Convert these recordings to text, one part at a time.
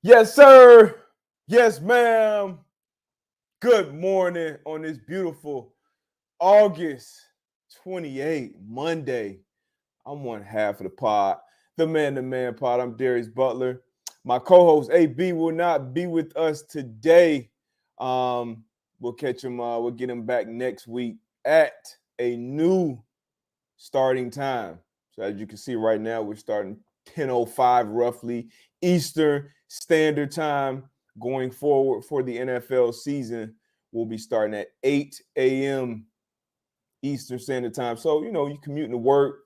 Yes, sir. Yes, ma'am. Good morning on this beautiful August 28th, Monday. I'm one half of the pod, the man pod. I'm Darius Butler. My co-host AB will not be with us today. We'll catch him. We'll get him back next week at a new starting time. So as you can see right now, we're starting 10:05 roughly Eastern Standard Time. Going forward for the NFL season, we'll be starting at 8 a.m. Eastern Standard Time. So, you commuting to work,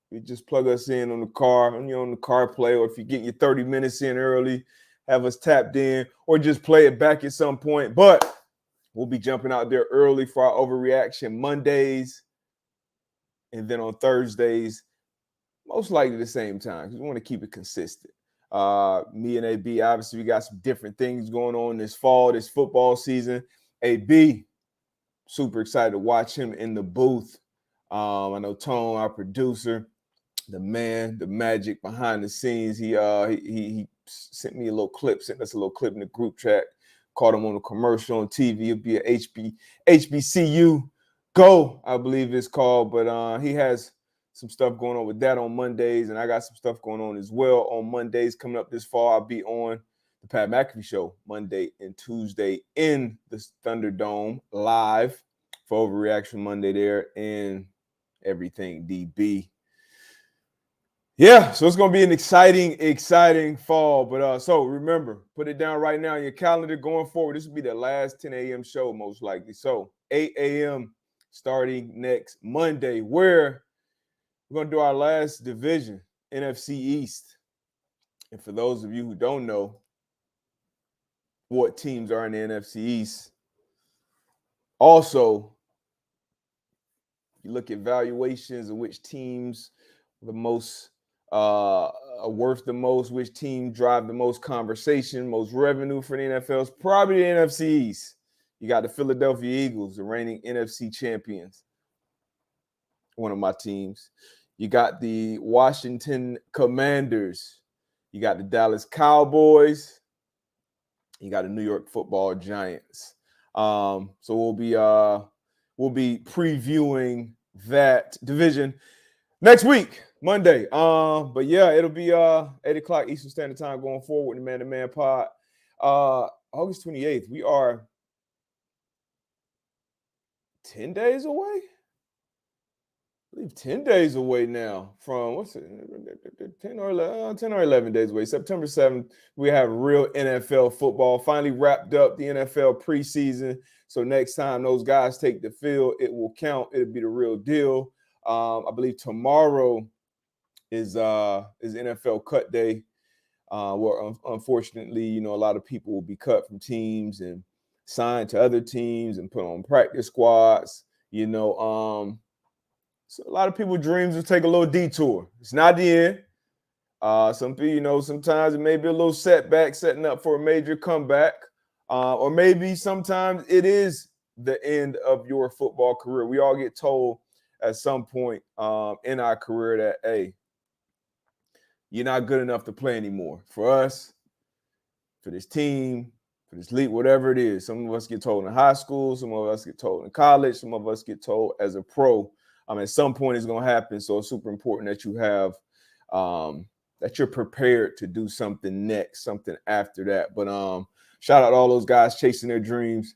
you just plug us in on the car, on the car play, or if you get your 30 minutes in early, have us tapped in, or just play it back at some point. But we'll be jumping out there early for our overreaction Mondays. And then on Thursdays, most likely the same time, because we want to keep it consistent. Me and AB, obviously, we got some different things going on this fall, this football season. AB, super excited to watch him in the booth. I know Tone, our producer, the man, the magic behind the scenes. He sent me a little clip, sent us a little clip in the group chat. Caught him on a commercial on TV. It'll be a HBCU Go, I believe it's called. But he has some stuff going on with that on Mondays, and I got some stuff going on as well on Mondays coming up this fall. I'll be on the Pat McAfee Show Monday and Tuesday in the Thunderdome live for Overreaction Monday there and everything DB. Yeah, so it's going to be an exciting fall. But so remember, put it down right now in your calendar going forward. This will be the last 10 a.m. show most likely. So 8 a.m. starting next Monday, where we're going to do our last division, NFC East. And for those of you who don't know what teams are in the NFC East, also, you look at valuations of which teams are the most worth the most, which team drive the most conversation, most revenue for the NFL is probably the NFC East. You got the Philadelphia Eagles, the reigning NFC champions, one of my teams. You got the Washington Commanders. You got the Dallas Cowboys. You got the New York Football Giants. So we'll be previewing that division next week, Monday. But yeah, it'll be 8 o'clock Eastern Standard Time going forward with the Man-to-Man pod. August 28th, we are 10 days away. I believe 10 days away now from 10 or 11 days away. September 7th, we have real NFL football. Finally wrapped up the NFL preseason. So next time those guys take the field, it will count. It'll be the real deal. I believe tomorrow is NFL cut day, where unfortunately, a lot of people will be cut from teams and signed to other teams and put on practice squads. So a lot of people's dreams will take a little detour. It's not the end. Some people, sometimes it may be a little setback, setting up for a major comeback, or maybe sometimes it is the end of your football career. We all get told at some point in our career that, hey, you're not good enough to play anymore. For us, for this team, for this league, whatever it is. Some of us get told in high school. Some of us get told in college. Some of us get told as a pro. At some point it's going to happen. So it's super important that you have, that you're prepared to do something next, something after that. But shout out to all those guys chasing their dreams,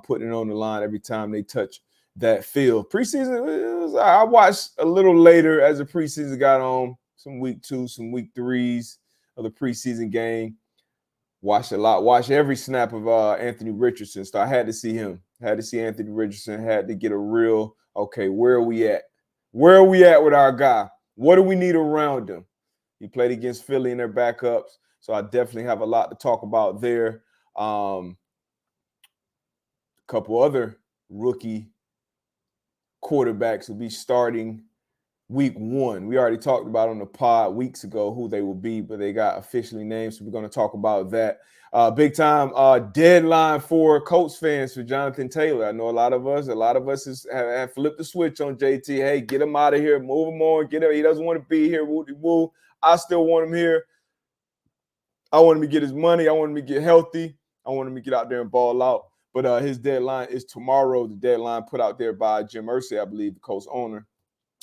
putting it on the line every time they touch that field. Preseason, I watched a little later as the preseason got on, some week 2, some week 3s of the preseason game. Watched a lot, watched every snap of Anthony Richardson. So I had to see him, had to see Anthony Richardson, had to get a real, okay, where are we at? Where are we at with our guy? What do we need around him? He played against Philly in their backups. So I definitely have a lot to talk about there. A couple other rookie quarterbacks will be starting week 1. We already talked about on the pod weeks ago who they will be, but they got officially named. So we're going to talk about that. Big time deadline for Colts fans for Jonathan Taylor. I know a lot of us have flipped the switch on JT. Hey, get him out of here, move him on, get him. He doesn't want to be here. Woo-de-woo. I still want him here. I want him to get his money. I want him to get healthy. I want him to get out there and ball out. But his deadline is tomorrow. The deadline put out there by Jim Irsay, I believe, the Colts owner.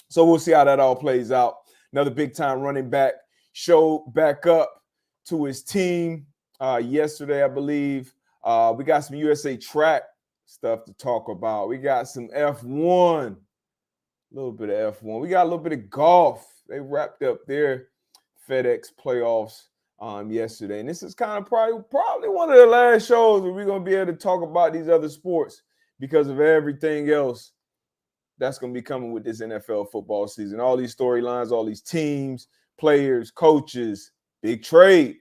So we'll see how that all plays out. Another big-time running back showed back up to his team yesterday, I believe. We got some USA track stuff to talk about. We got some F1, a little bit of F1. We got a little bit of golf. They wrapped up their FedEx playoffs yesterday. And this is kind of probably one of the last shows where we're going to be able to talk about these other sports because of everything else that's going to be coming with this NFL football season. All these storylines, all these teams, players, coaches, big trade.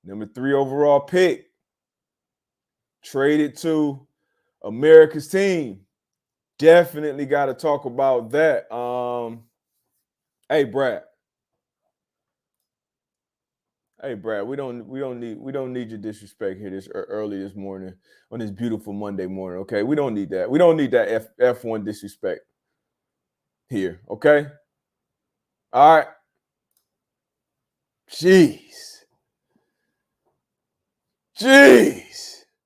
Number 3 overall pick. Traded to America's team. Definitely got to talk about that. Hey, Brad. Hey, Brad, we don't need your disrespect here this early this morning on this beautiful Monday morning, okay? We don't need that. We don't need that F1 disrespect here, okay? All right. Jeez.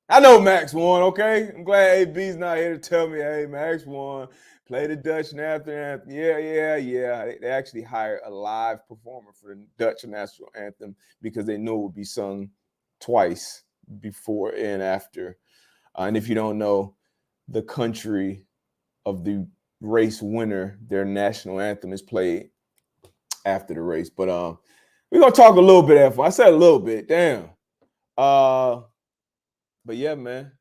I know Max won, okay? I'm glad AB's not here to tell me, hey, Max won. Play the Dutch national anthem. Yeah. They actually hired a live performer for the Dutch national anthem because they knew it would be sung twice before and after. And if you don't know, the country of the race winner, their national anthem is played after the race. But we're going to talk a little bit F1. I said a little bit. Damn. But yeah, man.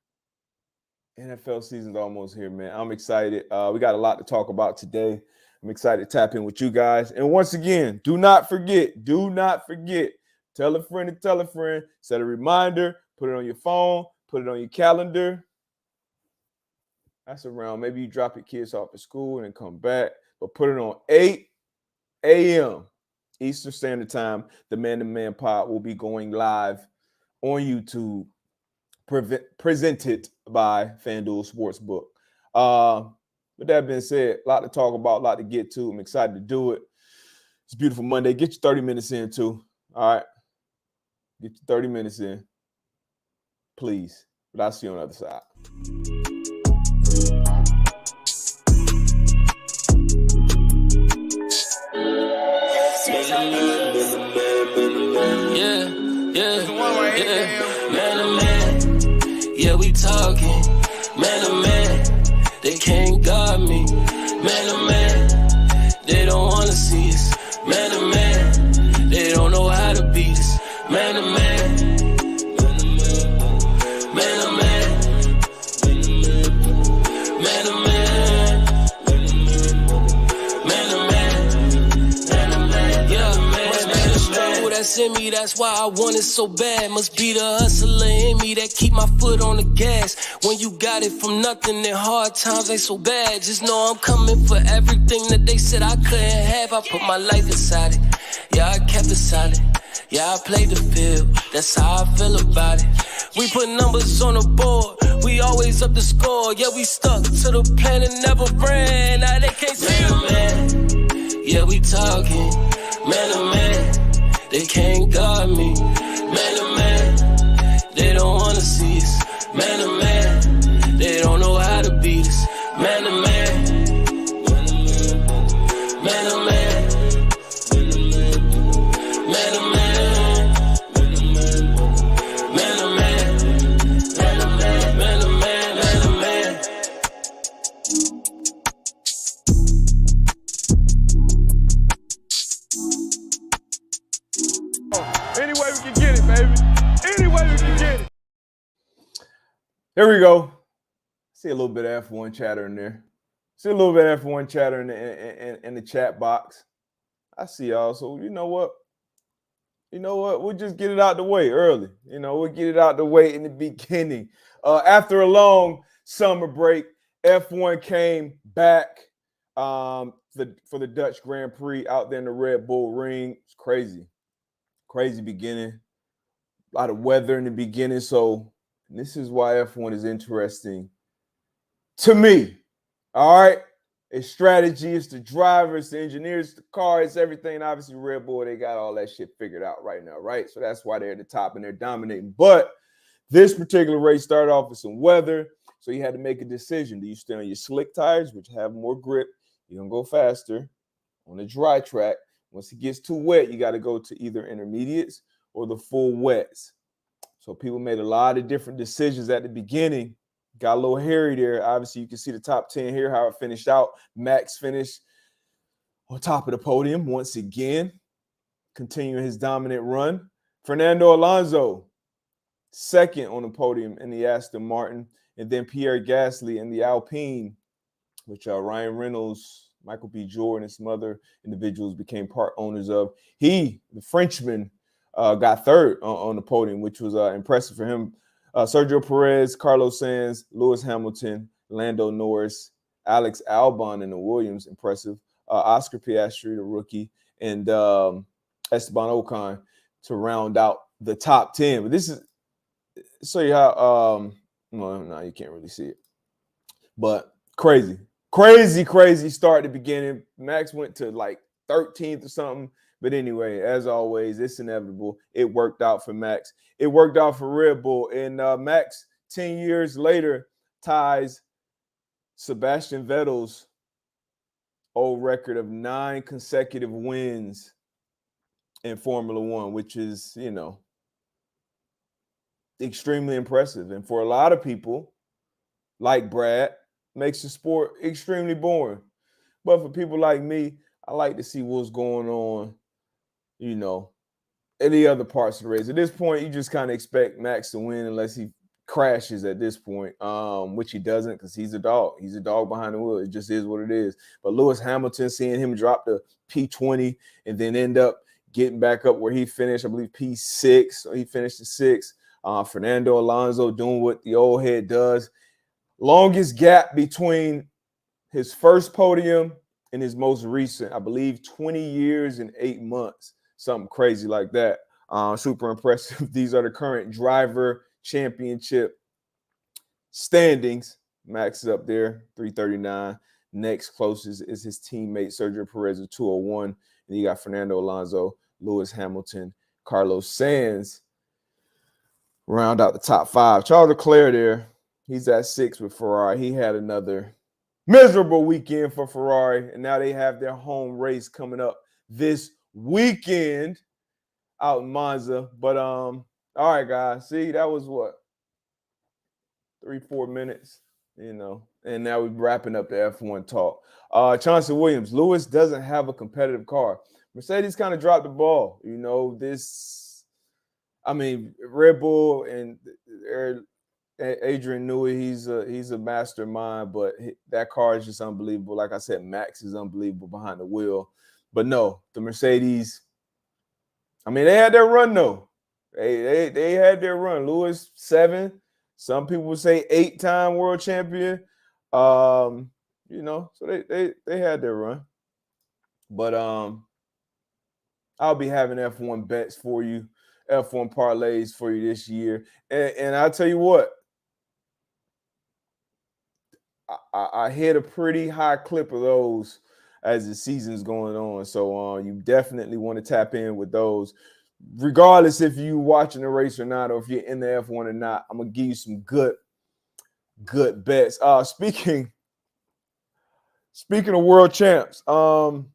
NFL season's almost here, man. I'm excited. We got a lot to talk about today. I'm excited to tap in with you guys. And once again, do not forget, tell a friend to tell a friend, set a reminder, put it on your phone, put it on your calendar. That's around, maybe you drop your kids off at school and then come back, but put it on 8 a.m. Eastern Standard Time. The Man to Man Pod will be going live on YouTube, presented by FanDuel Sportsbook. With that being said, a lot to talk about, a lot to get to. I'm excited to do it. It's a beautiful Monday. Get your 30 minutes in, too. All right? Get your 30 minutes in, please. But I'll see you on the other side. Yeah, we talking, man to man, they can't guard me, man to man, they don't wanna see us, man to man, they don't know how to beat us, man to man, man to man, man to man, man to man, man to man, yeah, man, that's in me, that's why I want it so bad. Must be the hustler in me that keep my foot on the gas. When you got it from nothing and hard times ain't so bad. Just know I'm coming for everything that they said I couldn't have. I put my life inside it, yeah, I kept it solid. Yeah, I played the field, that's how I feel about it. We put numbers on the board, we always up the score. Yeah, we stuck to the plan and never ran. Now they can't see us, man. Yeah, we talking, man to man. They can't guard me, man to man. They don't wanna see us, man to man. They don't know how to beat us, man to man. Man to man, man to man, man to man, man to man, man to man, man to man. Any way we can get it, baby. Any way we can get it. Here we go. See a little bit of F1 chatter in there. See a little bit of F1 chatter in the chat box. I see y'all. So you know what? We'll just get it out the way early. We'll get it out the way in the beginning. After a long summer break, F1 came back for the Dutch Grand Prix out there in the Red Bull Ring. It's crazy. Crazy beginning. A lot of weather in the beginning. So this is why F1 is interesting to me. All right. It's strategy, it's the drivers, the engineers, the car, it's everything. Obviously, Red Bull, they got all that shit figured out right now, right? So that's why they're at the top and they're dominating. But this particular race started off with some weather, so you had to make a decision. Do you stay on your slick tires, which have more grip? You're going to go faster. On the dry track, once it gets too wet, you got to go to either intermediates or the full wets. So people made a lot of different decisions at the beginning. Got a little hairy there. Obviously, you can see the top 10 here, how it finished out. Max finished on top of the podium once again, continuing his dominant run. Fernando Alonso, second on the podium in the Aston Martin. And then Pierre Gasly in the Alpine, which Ryan Reynolds, Michael B. Jordan, and some other individuals became part owners of. He, the Frenchman, got third on the podium, which was impressive for him. Sergio Perez, Carlos Sainz, Lewis Hamilton, Lando Norris, Alex Albon in the Williams, impressive. Oscar Piastri, the rookie, and Esteban Ocon to round out the top 10. But this is show you how no, you can't really see it. But crazy start at the beginning. Max went to like 13th or something. But anyway, as always, it's inevitable. It worked out for Max. It worked out for Red Bull. And Max, 10 years later, ties Sebastian Vettel's old record of 9 consecutive wins in Formula One, which is, extremely impressive. And for a lot of people, like Brad, makes the sport extremely boring. But for people like me, I like to see what's going on, in the other parts of the race. At this point, you just kind of expect Max to win unless he crashes at this point, which he doesn't because he's a dog. He's a dog behind the wheel. It just is what it is. But Lewis Hamilton, seeing him drop the P20 and then end up getting back up where he finished, I believe P6, so he finished the 6th. Fernando Alonso doing what the old head does. Longest gap between his first podium and his most recent, I believe 20 years and 8 months, something crazy like that. Super impressive. These are the current driver championship standings. Max is up there, 339. Next closest is his teammate Sergio Perez at 201. And you got Fernando Alonso, Lewis Hamilton, Carlos Sainz round out the top 5. Charles Leclerc there. He's at 6 with Ferrari. He had another miserable weekend for Ferrari, and now they have their home race coming up this weekend out in Monza. But all right, guys. See, that was what? 3-4 minutes, and now we're wrapping up the F1 talk. Chauncey Williams, Lewis doesn't have a competitive car. Mercedes kind of dropped the ball. Red Bull and Adrian Newey, he's a mastermind, but that car is just unbelievable. Like I said, Max is unbelievable behind the wheel. But no, the Mercedes, they had their run though. They had their run. Lewis, 7. Some people would say 8-time world champion. So they had their run. But I'll be having F1 bets for you, F1 parlays for you this year. And I'll tell you what, I hit a pretty high clip of those as the season's going on. So you definitely want to tap in with those. Regardless if you're watching the race or not, or if you're in the F1 or not, I'm going to give you some good bets. Speaking of world champs, moving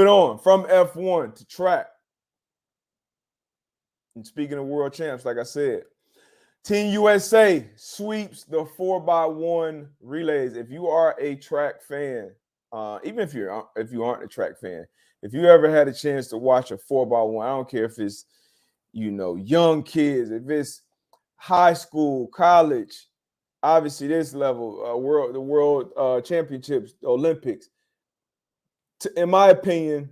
on from F1 to track. And speaking of world champs, like I said, Team USA sweeps the 4x1 relays. If you are a track fan, even if you aren't a track fan, if you ever had a chance to watch a 4x1, I don't care if it's young kids, if it's high school, college, obviously this level, the world championships, Olympics. In my opinion,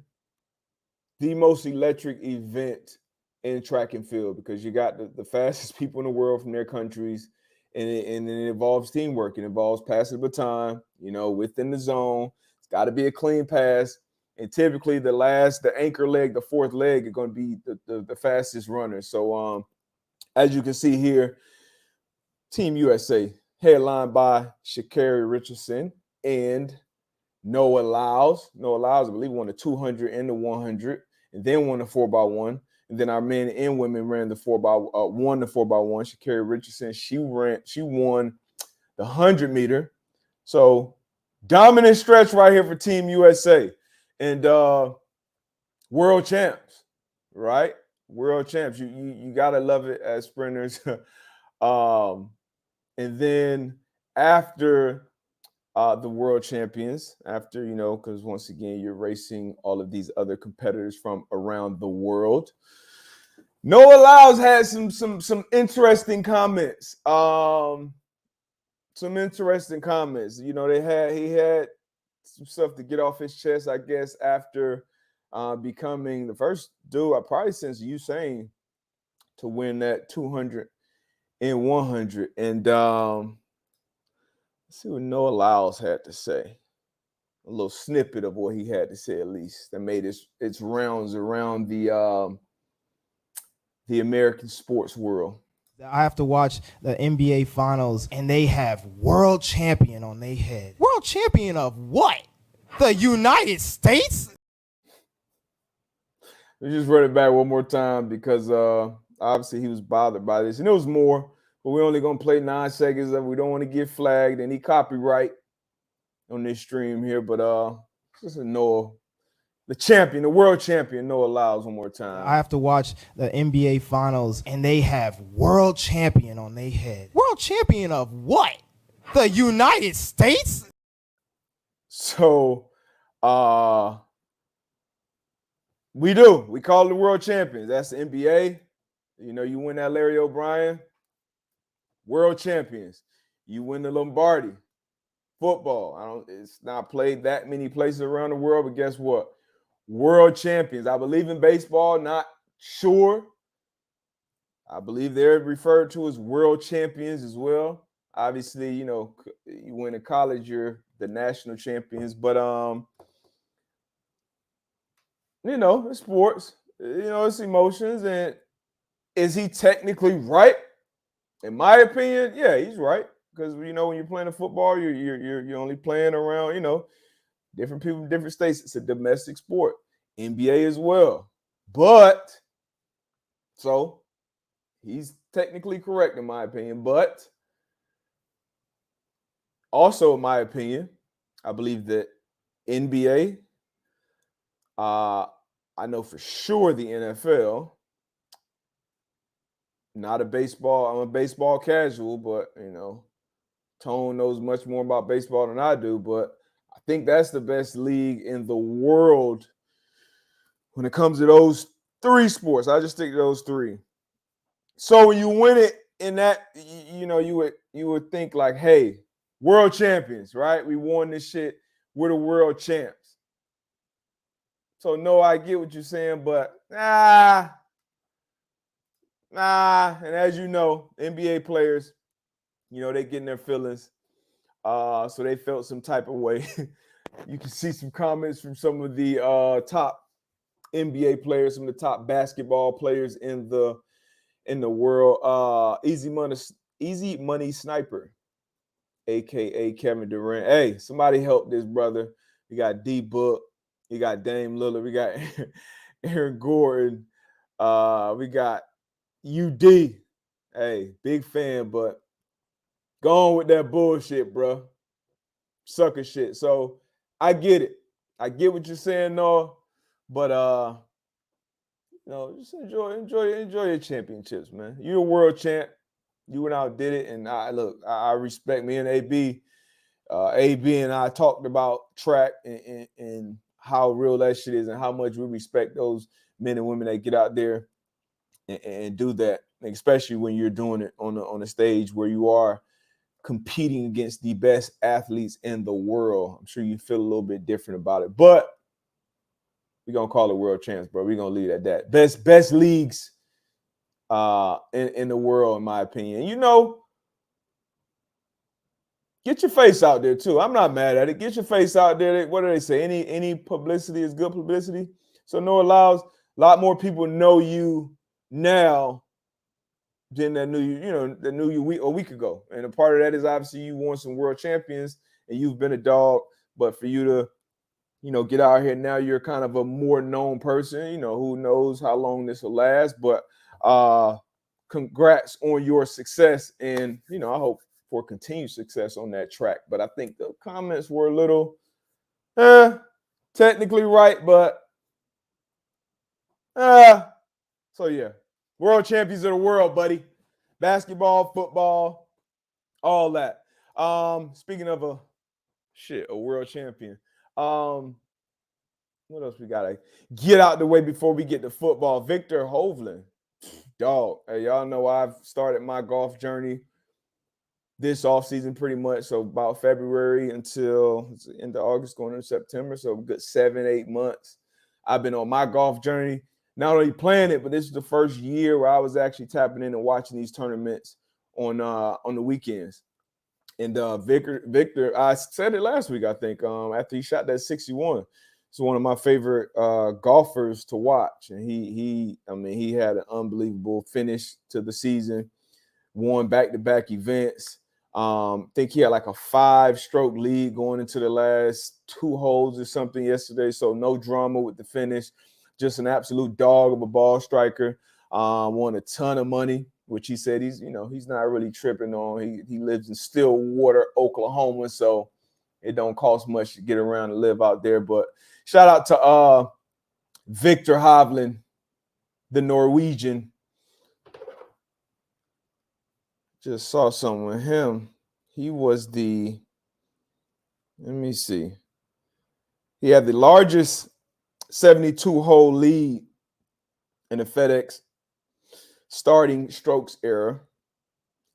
the most electric event in track and field, because you got the fastest people in the world from their countries, and it involves teamwork. It involves passing the baton, within the zone. It's got to be a clean pass. And typically the anchor leg, the fourth leg, is going to be the fastest runner. So as you can see here, Team USA, headlined by Sha'Carri Richardson, and Noah Lyles. Noah Lyles, I believe, won the 200 and the 100, and then won the 4x1. And then our men and women ran the 4x1. Sha'Carri Richardson, she won the 100-meter. So dominant stretch right here for Team USA. And world champs, right? World champs. You gotta love it as sprinters. And then after the world champions, after, because once again, you're racing all of these other competitors from around the world. Noah Lyles had some interesting comments. Some interesting comments. He had some stuff to get off his chest, I guess, after becoming the first dude, probably since Usain, to win that 200 and 100. And let's see what Noah Lyles had to say. A little snippet of what he had to say, at least, that made its rounds around the American sports world. I have to watch the NBA Finals, and they have world champion on their head. World champion of what? The United States? Let's just run it back one more time because obviously he was bothered by this. And there was more, but we're only going to play 9 seconds of it. We don't want to get flagged any copyright on this stream here. But just a Noah, the champion, the world champion, Noah Lyles, one more time. I have to watch the NBA Finals, and they have world champion on their head. World champion of what? The United States? So, we do. We call it the world champions. That's the NBA. You win that Larry O'Brien, world champions. You win the Lombardi, football. It's not played that many places around the world, but guess what? World champions. I believe in baseball, not sure. I believe they're referred to as world champions as well. Obviously, you win in college, you're the national champions. But it's sports. It's emotions. And is he technically right? In my opinion, yeah, he's right. Because when you're playing a football, you're only playing around, different people from different states. It's a domestic sport. NBA as well. But so he's technically correct in my opinion. But also, in my opinion, I believe that NBA, I know for sure the NFL, not a baseball. I'm a baseball casual, but Tone knows much more about baseball than I do. But I think that's the best league in the world when it comes to those 3 sports. I just stick to those 3. So when you win it in that, you would think like, hey, world champions, right? We won this shit. We're the world champs. So no, I get what you're saying, but nah. And as you know, NBA players, they get in their feelings. So they felt some type of way. You can see some comments from some of the top NBA players, some of the top basketball players in the world. Easy money sniper, aka Kevin Durant. Hey, somebody help this brother. We got D Book, we got Dame Lillard, we got Aaron Gordon, we got UD. Hey, big fan, but go on with that bullshit, bro. Sucker shit. So I get it. I get what you're saying, Noah. But just enjoy your championships, man. You're a world champ. You went out, did it, and I respect me and AB. AB and I talked about track and how real that shit is and how much we respect those men and women that get out there and do that, especially when you're doing it on a stage where you are competing against the best athletes in the world. I'm sure you feel a little bit different about it, but we're gonna call it world champs, bro. We're gonna leave it at that. Best leagues in the world, in my opinion. Get your face out there too. I'm not mad at it. Get your face out there. What do they say? Any publicity is good publicity. So Noah Lyles, a lot more people know you now than that knew you a week ago. And a part of that is obviously you won some world champions and you've been a dog, but for you to, get out here now, you're kind of a more known person, who knows how long this will last, but congrats on your success. And, I hope for continued success on that track. But I think the comments were a little technically right, but so yeah, world champions of the world, buddy. Basketball, football, all that. Speaking of a world champion. What else we gotta get out the way before we get to football? Victor Hovland, dog. Hey, y'all know I've started my golf journey this offseason pretty much. So about February until the end of August, going into September. So a good 7-8 months. I've been on my golf journey. Not only playing it, but this is the first year where I was actually tapping in and watching these tournaments on the weekends. And Victor, I said it last week, I think, after he shot that 61. It's one of my favorite golfers to watch. And he had an unbelievable finish to the season, won back-to-back events. Think he had like a 5-stroke lead going into the last 2 holes or something yesterday. So no drama with the finish. Just an absolute dog of a ball striker. Won a ton of money, which he said he's not really tripping on. He lives in Stillwater, Oklahoma, so it don't cost much to get around and live out there. But shout out to Victor Hovland, the Norwegian. Just saw something with him. He was let me see. He had the largest 72-hole lead in the FedEx starting strokes era.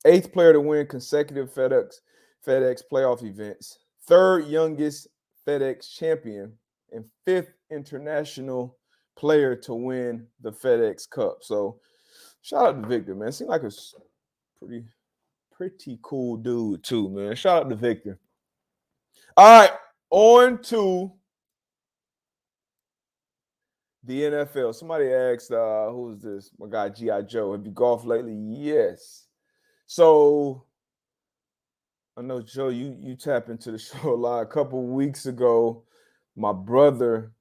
8th player to win consecutive FedEx playoff events. 3rd youngest FedEx champion and 5th international player to win the FedEx Cup. So shout out to Victor, man. Seemed like a pretty cool dude too, man. Shout out to Victor. All right, on to the NFL. Somebody asked, who's this? My guy, G.I. Joe. Have you golfed lately? Yes. So I know, Joe, you tap into the show a lot. A couple of weeks ago, my younger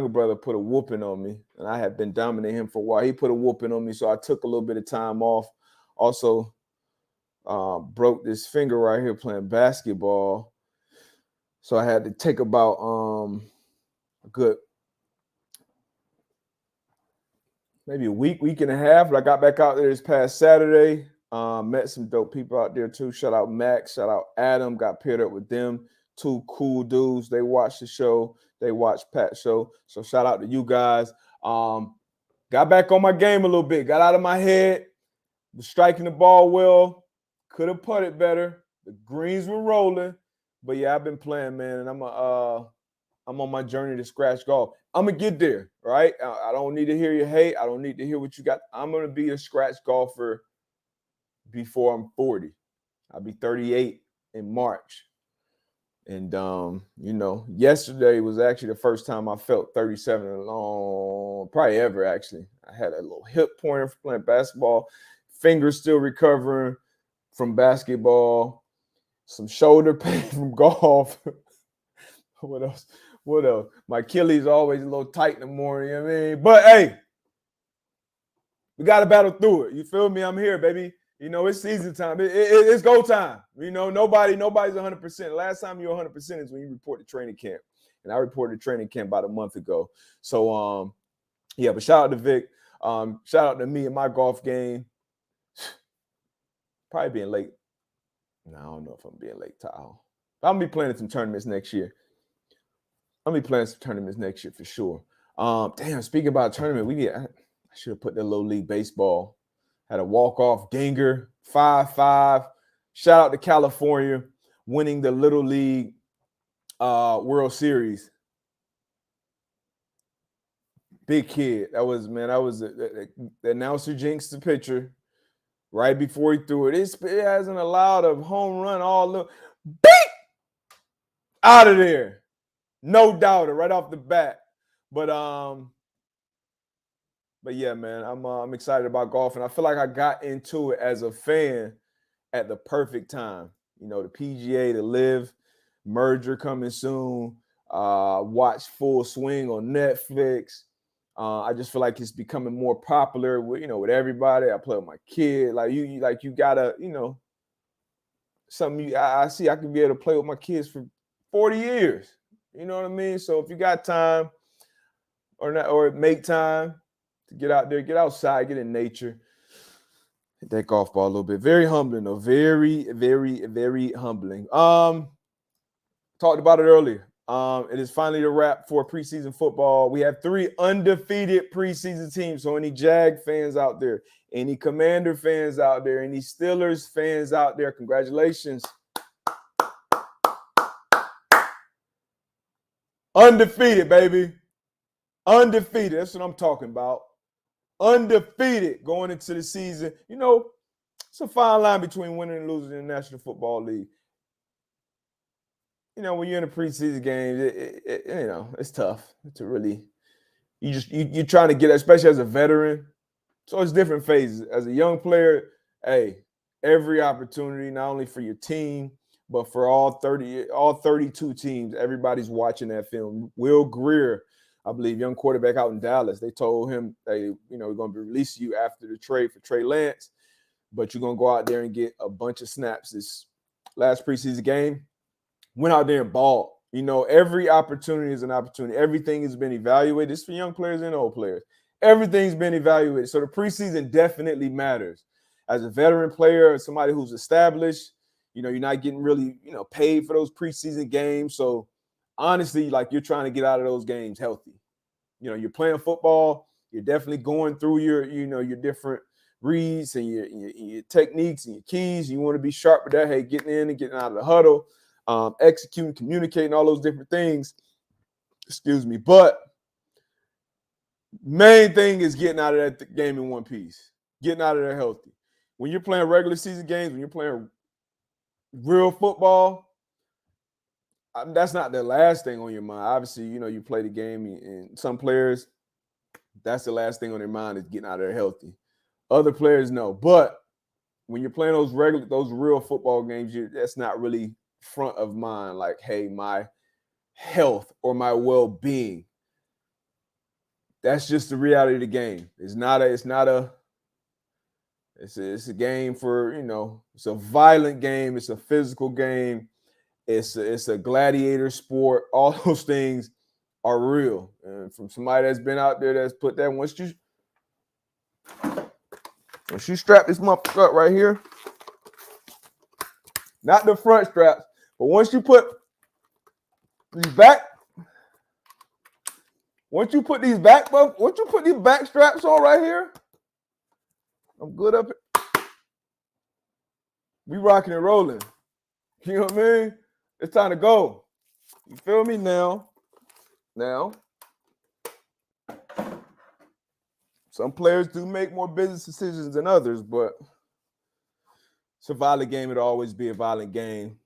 brother put a whooping on me, and I had been dominating him for a while. He put a whooping on me, so I took a little bit of time off. Also, broke this finger right here playing basketball. So I had to take about a good maybe a week and a half. But I got back out there this past Saturday. Met some dope people out there too. Shout out Max, shout out Adam. Got paired up with them. 2 cool dudes. They watch the show. They watch Pat's show. So shout out to you guys. Got back on my game a little bit. Got out of my head. Was striking the ball well. Could have putted better. The greens were rolling. But yeah, I've been playing, man, and I'm on my journey to scratch golf. I'm going to get there, right? I don't need to hear your hate. I don't need to hear what you got. I'm going to be a scratch golfer before I'm 40. I'll be 38 in March. And, yesterday was actually the first time I felt 37 in a long, probably ever, actually. I had a little hip pointer for playing basketball, fingers still recovering from basketball, some shoulder pain from golf. What else? My Achilles always a little tight in the morning, you know what I mean? But, hey, we got to battle through it. You feel me? I'm here, baby. It's season time. It's go time. Nobody's 100%. The last time you're 100% is when you report to training camp. And I reported to training camp about a month ago. So, but shout out to Vic. Shout out to me and my golf game. Probably being late. No, I don't know if I'm being late, Tahoe. I'm going to be playing some tournaments next year. For sure. Speaking about tournament, I should have put that little league baseball. Had a walk-off dinger, 5-5. Shout out to California winning the Little League World Series. Big kid. The announcer jinxed the pitcher right before he threw it. It hasn't allowed a home run all the beep out of there. No doubter right off the bat. But yeah, man, I'm excited about golf, and I feel like I got into it as a fan at the perfect time. The PGA, the Live merger coming soon. Watch Full Swing on Netflix. I just feel like it's becoming more popular with everybody. I play with my kid. You gotta, something I see I can be able to play with my kids for 40 years. You know what I mean? So if you got time or make time to get out there, get outside, get in nature, hit that golf ball a little bit. Very humbling, though. Very, very, very humbling. Talked about it earlier. It is finally the wrap for preseason football. We have 3 undefeated preseason teams. So any Jag fans out there, any Commander fans out there, any Steelers fans out there, congratulations. Undefeated, baby. Undefeated. That's what I'm talking about. Undefeated going into the season. It's a fine line between winning and losing in the National Football League. When you're in a preseason game, it's tough to really. You're trying to get, especially as a veteran. So it's different phases. As a young player, hey, every opportunity, not only for your team, but for all 32 teams, everybody's watching that film. Will Greer, I believe, young quarterback out in Dallas, they told him, hey, we're going to be releasing you after the trade for Trey Lance, but you're going to go out there and get a bunch of snaps this last preseason game. Went out there and balled. Every opportunity is an opportunity. Everything has been evaluated. It's for young players and old players. Everything's been evaluated. So the preseason definitely matters. As a veteran player, somebody who's established, you're not getting really, paid for those preseason games. So honestly, you're trying to get out of those games healthy. You're playing football. You're definitely going through your different reads and your techniques and your keys. You want to be sharp with that. Hey, getting in and getting out of the huddle, executing, communicating, all those different things. Excuse me. But main thing is getting out of that game in one piece. Getting out of there healthy. When you're playing regular season games, when you're playing real football, that's not the last thing on your mind. Obviously, you play the game, and some players, that's the last thing on their mind is getting out of there healthy. Other players, no. But when you're playing those real football games, that's not really front of mind. Like, hey, my health or my well-being. That's just the reality of the game. It's a game for, it's a violent game. It's a physical game. It's a gladiator sport. All those things are real. And from somebody that's been out there that's put that, once you strap this motherfucker up right here, not the front straps, but once you put these back straps on right here, I'm good up here. We rocking and rolling. You know what I mean? It's time to go. You feel me now? Some players do make more business decisions than others, but it's a violent game. It'll always be a violent game.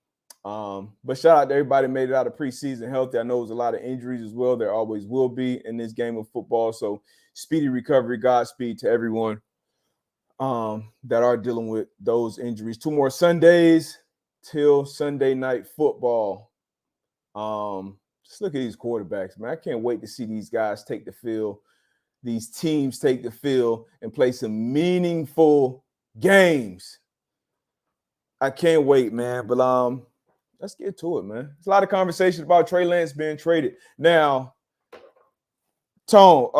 But shout out to everybody who made it out of preseason healthy. I know there's a lot of injuries as well. There always will be in this game of football. So speedy recovery, Godspeed to everyone that are dealing with those injuries. 2 more Sundays till Sunday Night Football. Just look at these quarterbacks, man. I can't wait to see these guys take the field, these teams take the field and play some meaningful games. I can't wait, man. But let's get to it, man. There's a lot of conversation about Trey Lance being traded. Now, Tone,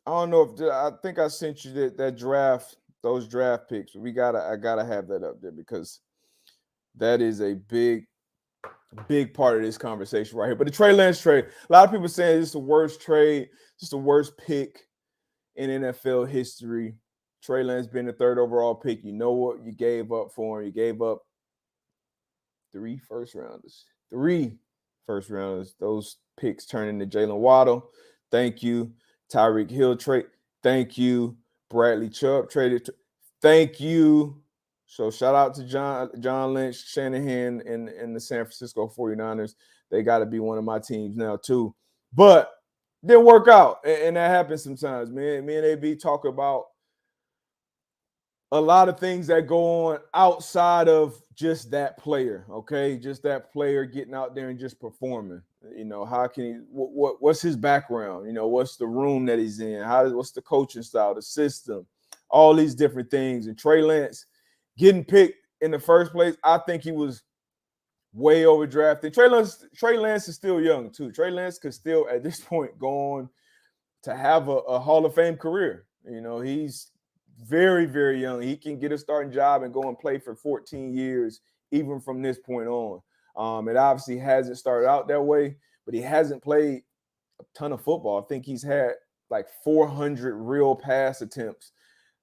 I don't know if I think I sent you those draft picks. I gotta have that up there because that is a big part of this conversation right here. But the Trey Lance trade, a lot of people saying it's the worst trade, just the worst pick in NFL history. Trey Lance being the 3rd overall pick. You know what you gave up for him? You gave up 3 first rounders. Those picks turn into Jalen Waddle. Thank you. Tyreek Hill trade. Thank you. Bradley Chubb traded. Thank you. So shout out to John Lynch, Shanahan, and the San Francisco 49ers. They got to be one of my teams now too. But didn't work out. And that happens sometimes, man. Me and AB talk about a lot of things that go on outside of just that player, okay? Just that player getting out there and just performing. You know, how can he? What's his background? You know, what's the room that he's in? What's the coaching style, the system, all these different things. And Trey Lance getting picked in the first place, I think he was way overdrafted. Trey Lance is still young too. Trey Lance could still at this point go on to have a Hall of Fame career. You know, he's very, very young. He can get a starting job and go and play for 14 years, even from this point on. It obviously hasn't started out that way, but he hasn't played a ton of football. I think he's had like 400 real pass attempts,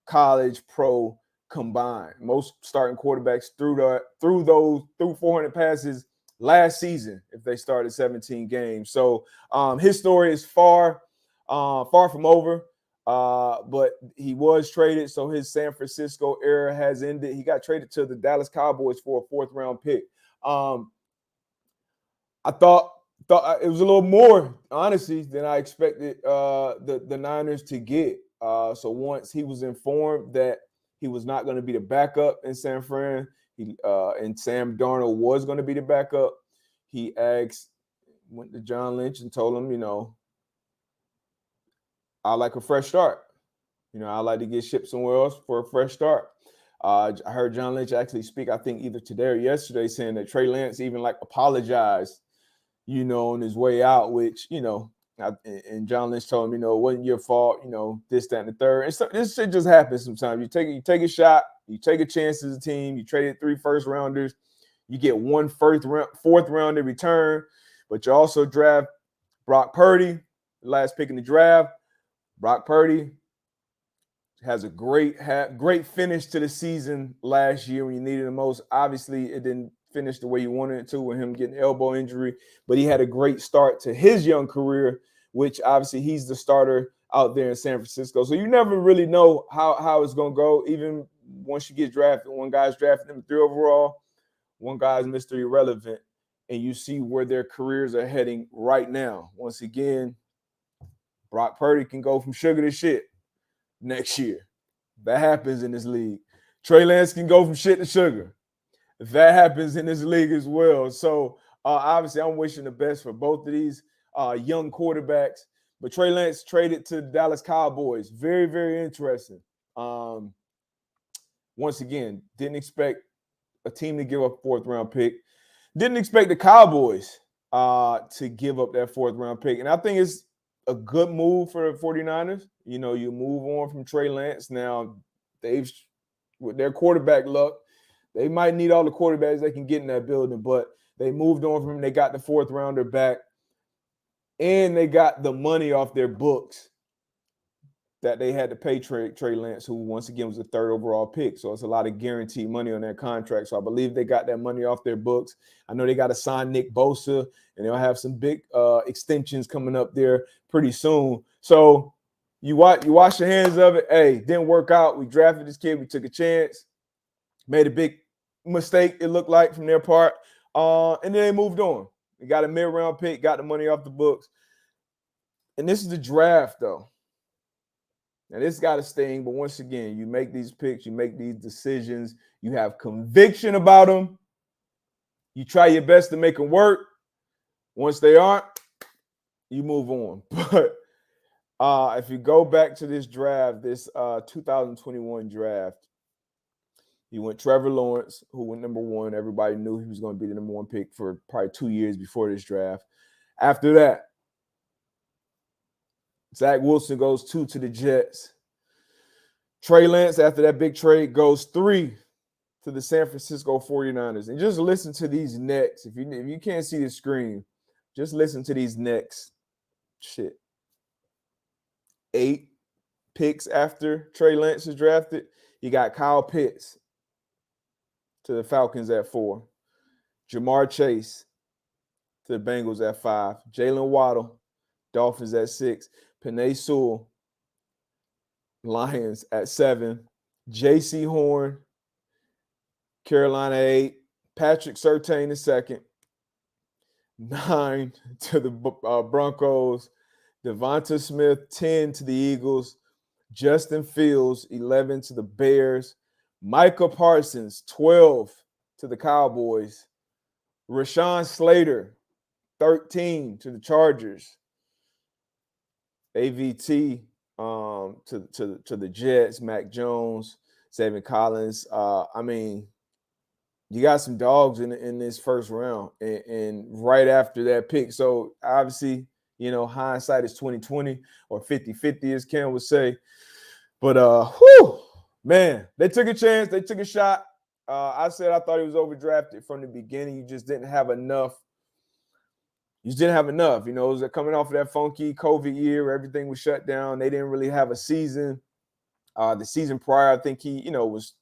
college, pro combined. Most starting quarterbacks threw 400 passes last season if they started 17 games. So his story is far from over. But he was traded, so his San Francisco era has ended. He got traded to the Dallas Cowboys for a 4th round pick. I thought it was a little more, honestly, than I expected the Niners to get. So once he was informed that he was not going to be the backup in San Fran, and Sam Darnold was going to be the backup, he went to John Lynch and told him, you know, I like a fresh start. You know, I like to get shipped somewhere else for a fresh start. I heard John Lynch actually speak, I think either today or yesterday, saying that Trey Lance even apologized, you know, on his way out, which, you know, and John Lynch told him, you know, it wasn't your fault, you know, this, that, and the third. And so this shit just happens sometimes. You take a shot, you take a chance as a team, you traded 3 first-rounders, you get 1 4th round in return, but you also draft Brock Purdy, the last pick in the draft. Brock Purdy has a great finish to the season last year when you needed the most. Obviously, it didn't finish the way you wanted it to with him getting elbow injury, but he had a great start to his young career, which obviously he's the starter out there in San Francisco. So you never really know how it's going to go. Even once you get drafted, one guy's drafted number 3 overall, one guy's Mr. Irrelevant, and you see where their careers are heading right now. Once again, Brock Purdy can go from sugar to shit next year. That happens in this league. Trey Lance can go from shit to sugar. That happens in this league as well. So obviously I'm wishing the best for both of these young quarterbacks. But Trey Lance traded to the Dallas Cowboys. Very, very interesting. Once again, didn't expect a team to give up a 4th round pick. Didn't expect the Cowboys to give up that 4th round pick. And I think it's a good move for the 49ers. You know, you move on from Trey Lance. Now, with their quarterback luck, they might need all the quarterbacks they can get in that building, but they moved on from him. They got the 4th rounder back, and they got the money off their books that they had to pay Trey Lance, who once again was the 3rd overall pick. So it's a lot of guaranteed money on that contract. So I believe they got that money off their books. I know they got to sign Nick Bosa, and they'll have some big extensions coming up there pretty soon. So you wash your hands of it. Hey, didn't work out. We drafted this kid. We took a chance. Made a big mistake, it looked like, from their part. And then they moved on. They got a mid-round pick, got the money off the books. And this is the draft, though. Now, this got to sting, but once again, you make these picks, you make these decisions, you have conviction about them, you try your best to make them work. Once they aren't, you move on. But if you go back to this draft, this 2021 draft, you went Trevor Lawrence, who went number 1. Everybody knew he was going to be the number 1 pick for probably 2 years before this draft. After that, Zach Wilson goes 2 to the Jets. Trey Lance, after that big trade, goes 3 to the San Francisco 49ers. And just listen to these next. If you can't see the screen, just listen to these next. 8 picks after Trey Lance is drafted. You got Kyle Pitts to the Falcons at 4. Jamar Chase to the Bengals at 5. Jalen Waddle, Dolphins at 6. Penei Sewell, Lions at 7. J.C. Horn, Carolina 8. Patrick Surtain II, 9 to the Broncos. Devonta Smith, 10 to the Eagles. Justin Fields, 11 to the Bears. Micah Parsons, 12 to the Cowboys. Rashawn Slater, 13 to the Chargers. AVT to the Jets. Mac Jones, Zayvon Collins. I mean, you got some dogs in this first round, and right after that pick. So obviously, you know, hindsight is 20/20 or 50/50, as Ken would say. But man, they took a chance, they took a shot. I said I thought he was overdrafted from the beginning. You just didn't have enough. You just didn't have enough. You know, it was coming off of that funky COVID year where everything was shut down. They didn't really have a season. The season prior, I think he, you know, was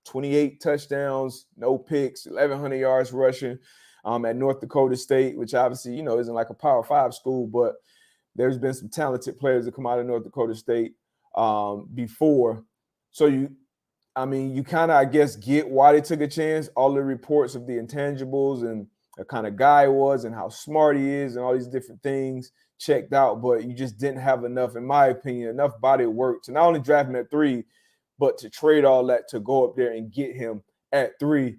28 touchdowns, no picks, 1,100 yards rushing at North Dakota State, which obviously, you know, isn't like a Power 5 school, but there's been some talented players that come out of North Dakota State before. So you kind of, I guess, get why they took a chance. All the reports of the intangibles and the kind of guy he was and how smart he is and all these different things checked out, but you just didn't have enough, in my opinion, enough body of work to not only draft him at 3, but to trade all that to go up there and get him at 3,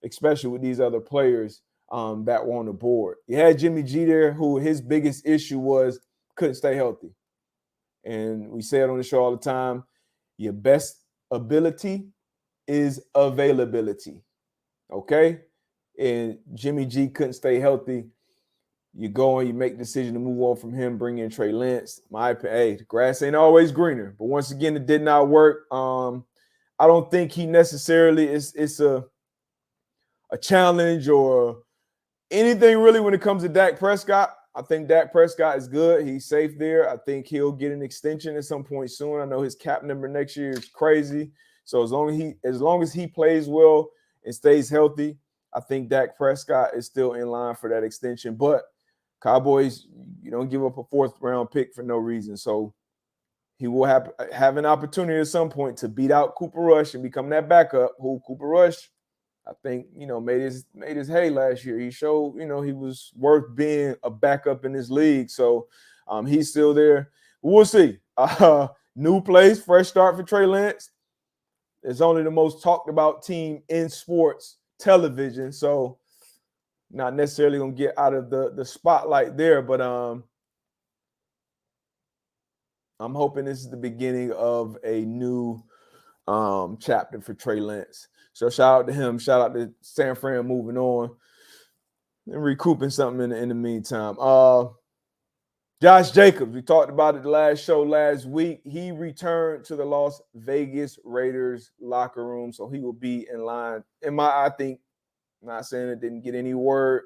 especially with these other players that were on the board. You had Jimmy G there, who his biggest issue was couldn't stay healthy. And we say it on the show all the time, your best ability is availability, okay? And Jimmy G couldn't stay healthy. You go and you make the decision to move on from him, bring in Trey Lance. The grass ain't always greener. But once again, it did not work. I don't think he necessarily it's a challenge or anything really when it comes to Dak Prescott. I think Dak Prescott is good. He's safe there. I think he'll get an extension at some point soon. I know his cap number next year is crazy. So as long as he plays well and stays healthy, I think Dak Prescott is still in line for that extension. But Cowboys, you don't give up a 4th-round pick for no reason. So he will have an opportunity at some point to beat out Cooper Rush and become that backup. Who Cooper Rush, I think, you know, made his hay last year. He showed, you know, he was worth being a backup in this league. So he's still there. We'll see. New place, fresh start for Trey Lance. It's only the most talked about team in sports television. So not necessarily going to get out of the spotlight there, but I'm hoping this is the beginning of a new chapter for Trey Lance. So shout out to him. Shout out to San Fran moving on and recouping something in the meantime. Josh Jacobs, we talked about it the last show last week. He returned to the Las Vegas Raiders locker room, so he will be in line. I think, not saying it didn't get any word,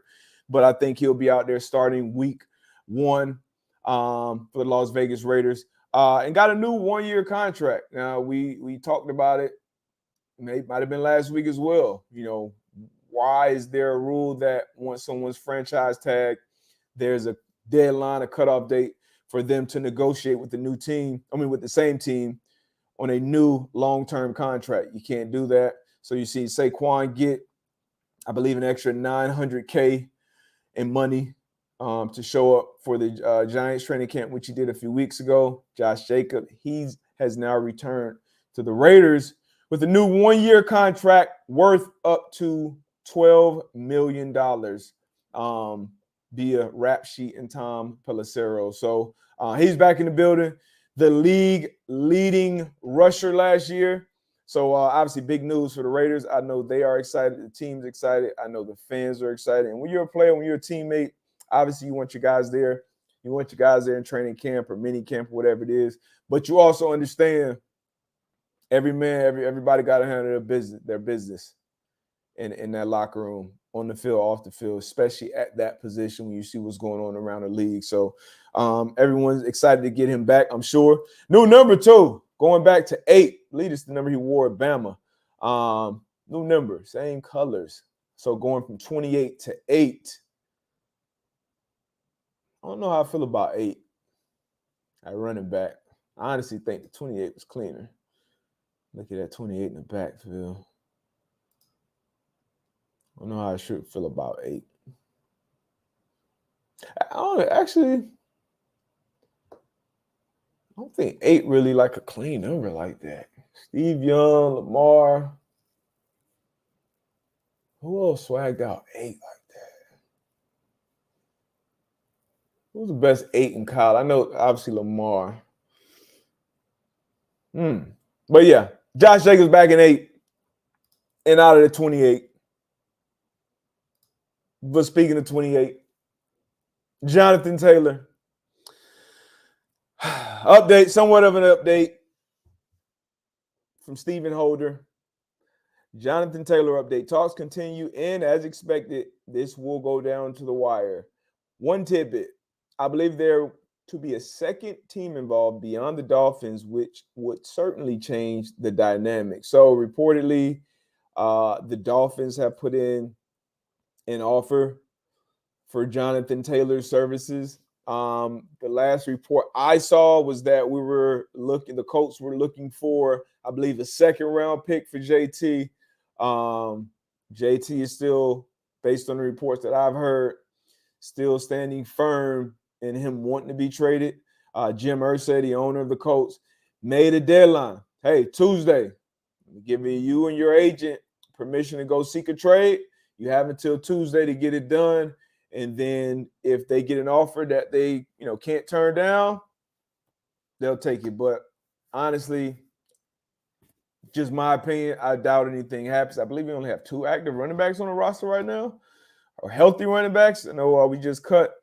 but I think he'll be out there starting week 1 for the Las Vegas Raiders. And got a new 1-year contract. Now, we talked about it. It might have been last week as well. You know, why is there a rule that once someone's franchise tag, there's a deadline, a cutoff date for them to negotiate with with the same team on a new long-term contract? You can't do that. So you see Saquon get, I believe, an extra $900K in money to show up for the Giants training camp, which he did a few weeks ago. Josh Jacobs, he has now returned to the Raiders with a new 1-year contract worth up to $12 million via Rap Sheet and Tom Pelissero. So he's back in the building. The league leading rusher last year. So obviously big news for the Raiders. I know they are excited. The team's excited. I know the fans are excited. And when you're a player, when you're a teammate, obviously you want your guys there. You want your guys there in training camp or mini camp or whatever it is. But you also understand everybody got to handle their business in that locker room, on the field, off the field, especially at that position when you see what's going on around the league. So everyone's excited to get him back, I'm sure. New number 2, going back to 8. I believe it's the number he wore at Bama. New number, same colors. So going from 28 to 8. I don't know how I feel about 8 at running back. I honestly think the 28 was cleaner. Look at that 28 in the backfield. I don't know how I should feel about 8. I don't think 8 really like a clean number like that. Steve Young, Lamar. Who else swagged out 8 like that? Who's the best 8 in college? I know, obviously, Lamar. But yeah, Josh Jacobs back in 8 and out of the 28. But speaking of 28, Jonathan Taylor. Update, somewhat of an update from Stephen Holder. Jonathan Taylor update. Talks continue, and as expected, this will go down to the wire. One tidbit. I believe there to be a second team involved beyond the Dolphins, which would certainly change the dynamic. So reportedly, the Dolphins have put in an offer for Jonathan Taylor's services. The last report I saw was that the Colts were looking for, I believe, a second-round pick for JT. JT is still, based on the reports that I've heard, still standing firm in him wanting to be traded. Jim Irsay, the owner of the Colts, made a deadline. Hey, Tuesday, giving you and your agent permission to go seek a trade. You have until Tuesday to get it done. And then if they get an offer that they, can't turn down, they'll take it. But honestly, just my opinion, I doubt anything happens. I believe we only have 2 active running backs on the roster right now, or healthy running backs. I know we just cut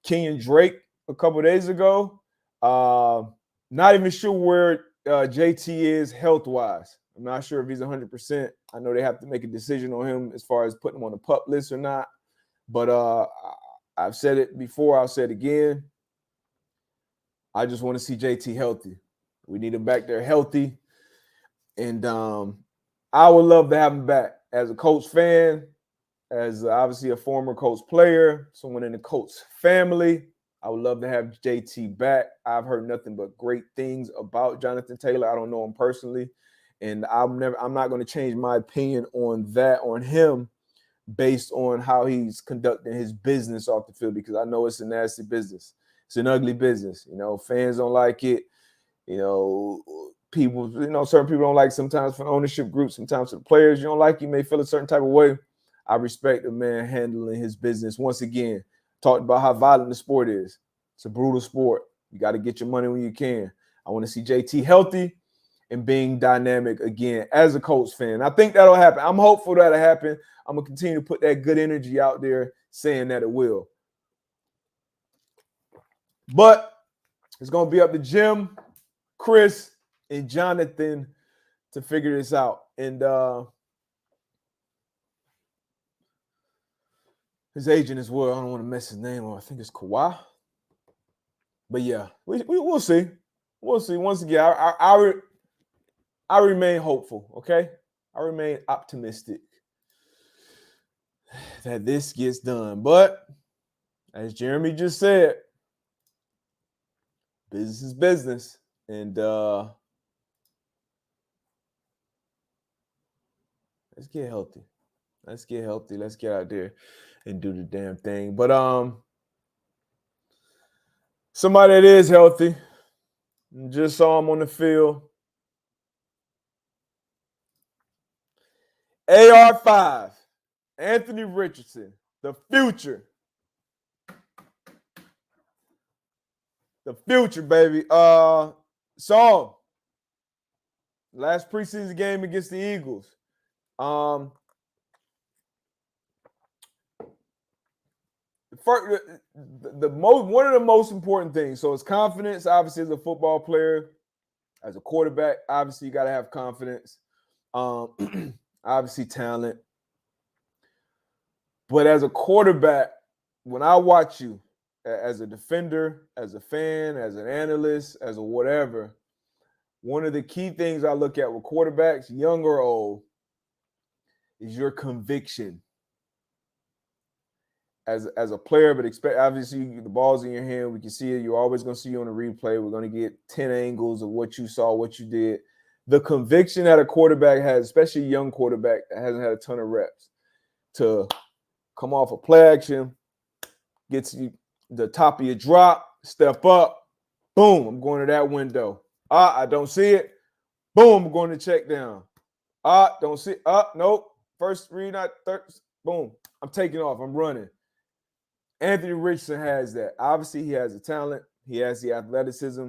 Kenyon Drake a couple of days ago. Not even sure where JT is health-wise. I'm not sure if he's 100%. I know they have to make a decision on him as far as putting him on the PUP list or not. But I've said it before. I'll say it again. I just want to see JT healthy. We need him back there healthy. And I would love to have him back. As a Colts fan, as obviously a former Colts player, someone in the Colts family, I would love to have JT back. I've heard nothing but great things about Jonathan Taylor. I don't know him personally. And I'm not going to change my opinion on him based on how he's conducting his business off the field, because I know it's a nasty business. It's an ugly business. Fans don't like it. People, certain people don't like sometimes from ownership groups, sometimes for the players. You don't like, you may feel a certain type of way. I respect the man handling his business. Once again, talked about how violent the sport is. It's a brutal sport. You got to get your money when you can. I want to see JT healthy and being dynamic again as a Colts fan. I think that'll happen. I'm hopeful that'll happen. I'm going to continue to put that good energy out there saying that it will. But it's going to be up to Jim, Chris, and Jonathan to figure this out. And his agent as well. I don't want to mess his name up. I think it's Kawhi. But yeah, we'll see. We'll see. Once again, I remain hopeful, okay? I remain optimistic that this gets done. But as Jeremy just said, business is business. And let's get healthy. Let's get healthy. Let's get out there and do the damn thing. But somebody that is healthy, just saw him on the field. AR5, Anthony Richardson, the future. The future, baby. Saw him. Last preseason game against the Eagles. One of the most important things. So it's confidence, obviously, as a football player, as a quarterback. Obviously, you got to have confidence. Obviously, talent. But as a quarterback, when I watch you as a defender, as a fan, as an analyst, as a whatever, one of the key things I look at with quarterbacks, young or old, is your conviction. As a player, but obviously the ball's in your hand. We can see it. You're always going to see you on the replay. We're going to get 10 angles of what you saw, what you did. The conviction that a quarterback has, especially a young quarterback that hasn't had a ton of reps, to come off a play action, gets you the top of your drop, step up, boom, I'm going to that window. I don't see it. Boom, I'm going to check down. Don't see it. Nope. First read, not third. boom, I'm taking off, I'm running. Anthony Richardson has that. Obviously, he has the talent, he has the athleticism,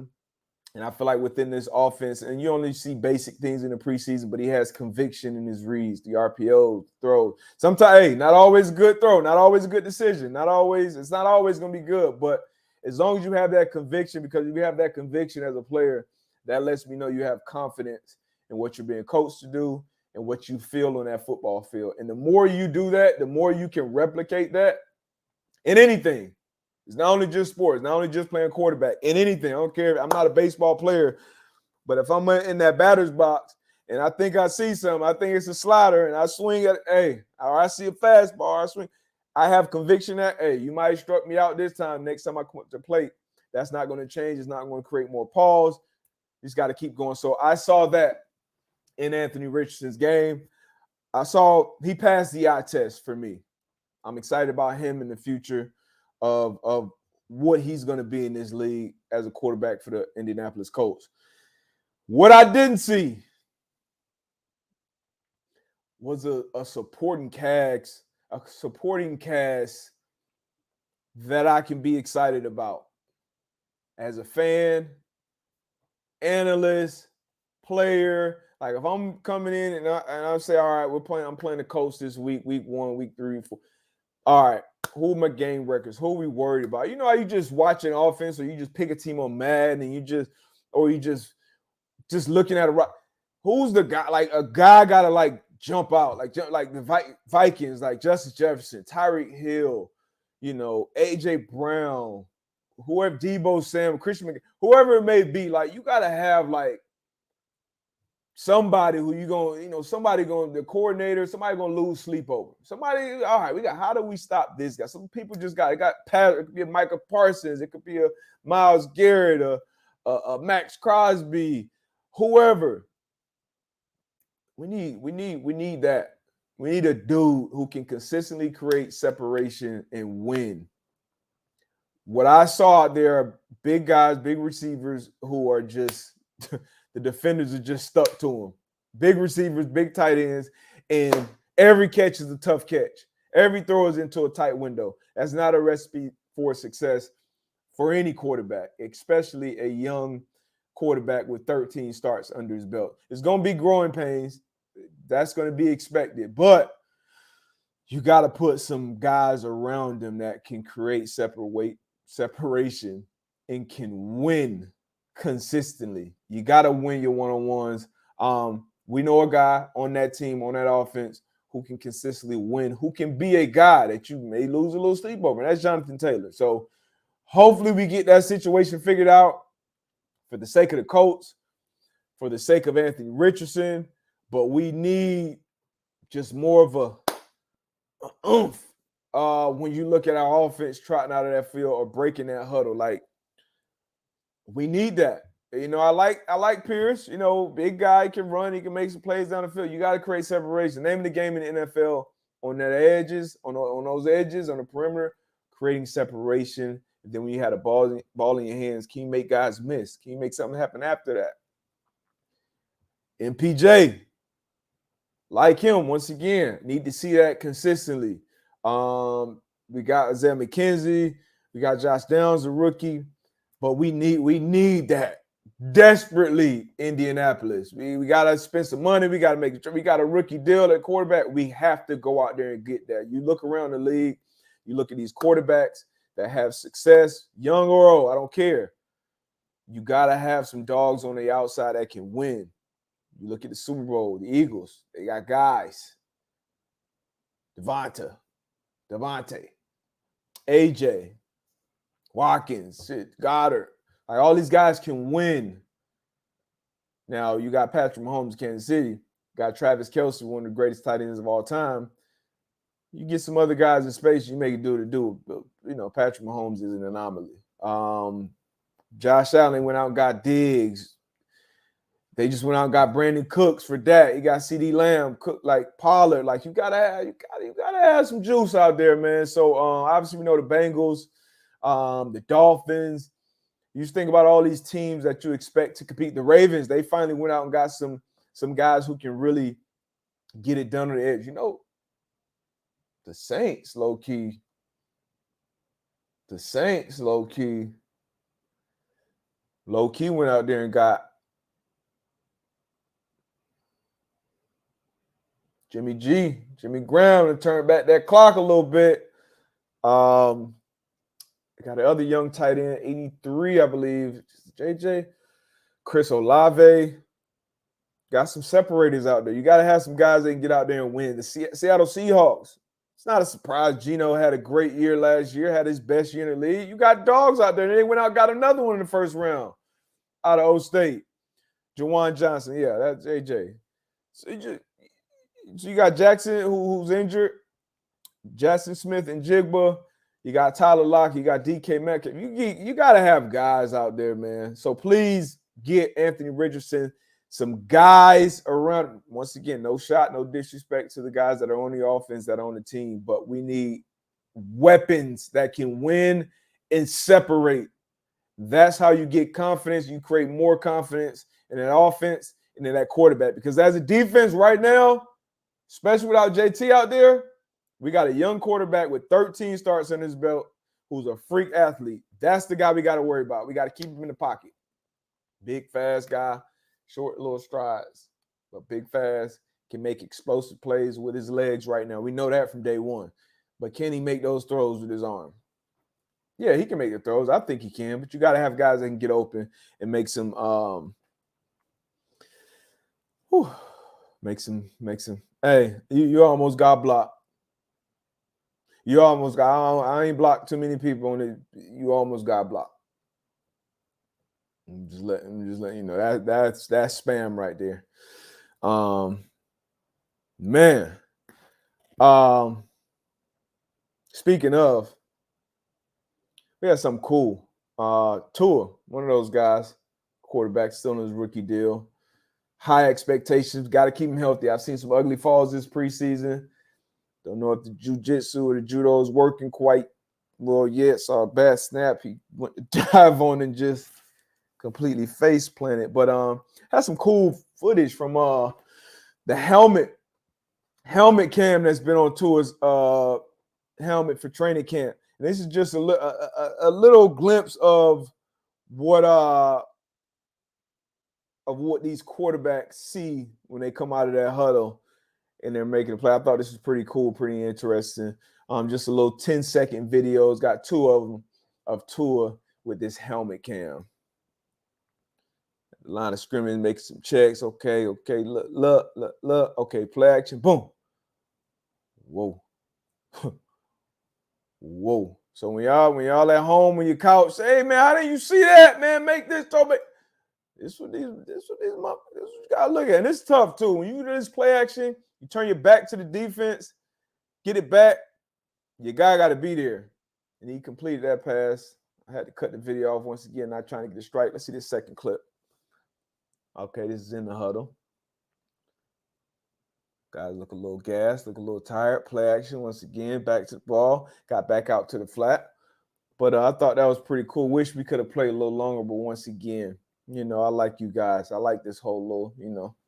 and I feel like within this offense, and you only see basic things in the preseason, but he has conviction in his reads, the RPO throw. Sometimes, hey, not always a good throw, not always a good decision, it's not always going to be good, but as long as you have that conviction, because if you have that conviction as a player, that lets me know you have confidence in what you're being coached to do and what you feel on that football field. And the more you do that, the more you can replicate that in anything. It's not only just sports, not only just playing quarterback, in anything. I don't care. I'm not a baseball player, but if I'm in that batter's box and I think I see something, I think it's a slider, and I swing at, or I see a fastball, I swing. I have conviction that, you might have struck me out this time. Next time I come up to the plate, that's not going to change. It's not going to create more pause. You just got to keep going. So I saw that in Anthony Richardson's game. I saw he passed the eye test for me. I'm excited about him in the future of what he's going to be in this league as a quarterback for the Indianapolis Colts. What I didn't see was a supporting cast that I can be excited about as a fan, analyst, player. Like if I'm coming in and I say, all right, I'm playing the Colts this week 1, week 3, 4. All right, who are my game records? Who are we worried about? You know how you just watching offense, or you just pick a team on Madden and you just looking at a who's the guy? Like a guy gotta like jump out, like the Vikings, like Justin Jefferson, Tyreek Hill, AJ Brown, whoever, Debo Samuel, Christian McCaffrey, whoever it may be. Like you gotta have like somebody who you going, somebody going, the coordinator, somebody going to lose sleep over. Somebody, all right, how do we stop this guy? Some people just got Pat, it could be a Micah Parsons, it could be a Myles Garrett, a Max Crosby, whoever. We need that. We need a dude who can consistently create separation and win. What I saw out there are big guys, big receivers who are just the defenders are just stuck to them. Big receivers, big tight ends, and every catch is a tough catch. Every throw is into a tight window. That's not a recipe for success for any quarterback, especially a young quarterback with 13 starts under his belt. It's going to be growing pains. That's going to be expected. But you got to put some guys around him that can create separation and can win consistently. You got to win your one-on-ones. We know a guy on that team, on that offense, who can consistently win, who can be a guy that you may lose a little sleep over. That's Jonathan Taylor. So hopefully we get that situation figured out for the sake of the Colts, for the sake of Anthony Richardson. But we need just more of a oomph when you look at our offense trotting out of that field or breaking that huddle. Like, we need that. I like Pierce. Big guy, can run. He can make some plays down the field. You got to create separation. Name of the game in the NFL on that edges, on those edges, on the perimeter, creating separation. And then when you had a ball in your hands, can you make guys miss? Can you make something happen after that? MPJ, like him, once again, need to see that consistently. We got Isaiah McKenzie. We got Josh Downs, a rookie. But we need that desperately, Indianapolis. We got to spend some money. We got to make sure we got a rookie deal at quarterback. We have to go out there and get that. You look around the league, you look at these quarterbacks that have success, young or old, I don't care. You got to have some dogs on the outside that can win. You look at the Super Bowl, the Eagles, they got guys. Devontae, AJ, Watkins, Goddard. Like all these guys can win. Now you got Patrick Mahomes, Kansas City. Got Travis Kelce, one of the greatest tight ends of all time. You get some other guys in space, you make it do it. Patrick Mahomes is an anomaly. Josh Allen went out and got Diggs. They just went out and got Brandon Cooks for that. You got CeeDee Lamb, Cook, like Pollard. Like you gotta have some juice out there, man. So obviously we know the Bengals, the Dolphins. You just think about all these teams that you expect to compete. The Ravens, they finally went out and got some guys who can really get it done on the edge. The Saints, low-key. Low-key went out there and got Jimmy Graham, to turn back that clock a little bit. Got the other young tight end, 83, I believe, JJ. Chris Olave. Got some separators out there. You got to have some guys that can get out there and win. The Seattle Seahawks. It's not a surprise. Geno had a great year last year, had his best year in the league. You got dogs out there. And they went out and got another one in the first round out of O-State. Jawan Johnson. Yeah, that's AJ. So you got Jackson, who's injured. Jackson Smith and Jigba. You got Tyler Lockett. You got DK Metcalf. You got to have guys out there, man. So please get Anthony Richardson some guys around. Once again, no shot, no disrespect to the guys that are on the offense, that are on the team, but we need weapons that can win and separate. That's how you get confidence. You create more confidence in that offense and in that quarterback. Because as a defense right now, especially without JT out there, we got a young quarterback with 13 starts in his belt who's a freak athlete. That's the guy we got to worry about. We got to keep him in the pocket. Big, fast guy, short little strides, but big, fast, can make explosive plays with his legs right now. We know that from day one. But can he make those throws with his arm? Yeah, he can make the throws. I think he can, but you got to have guys that can get open and make some Hey, you almost got blocked. You almost got. I ain't blocked too many people on it. You almost got blocked. I'm just letting you know that's spam right there. Man. Speaking of, we had something cool. Tua, one of those guys, quarterback, still in his rookie deal. High expectations. Got to keep him healthy. I've seen some ugly falls this preseason. Don't know if the jiu-jitsu or the judo is working quite well yet. Saw a bad snap. He went to dive on and just completely face planted. But had some cool footage from the helmet cam that's been on Tua's helmet for training camp. And this is just a little glimpse of what these quarterbacks see when they come out of that huddle and they're making a play. I thought this was pretty cool, pretty interesting. Just a little 10-second video. It's got two of them of Tua with this helmet cam. The line of scrimmage, making some checks. Okay, look. Okay, play action, boom. Whoa. Whoa. So when y'all at home on your couch, say, hey man, how did you see that, man? Make this throw. This what you gotta look at. And it's tough too. When you do this play action, you turn your back to the defense, get it back, your guy got to be there. And he completed that pass. I had to cut the video off once again, not trying to get a strike. Let's see this second clip. Okay, this is in the huddle. Guys look a little gassed, look a little tired. Play action once again, back to the ball. Got back out to the flat. But I thought that was pretty cool. Wish we could have played a little longer, but once again, I like you guys. I like this whole little,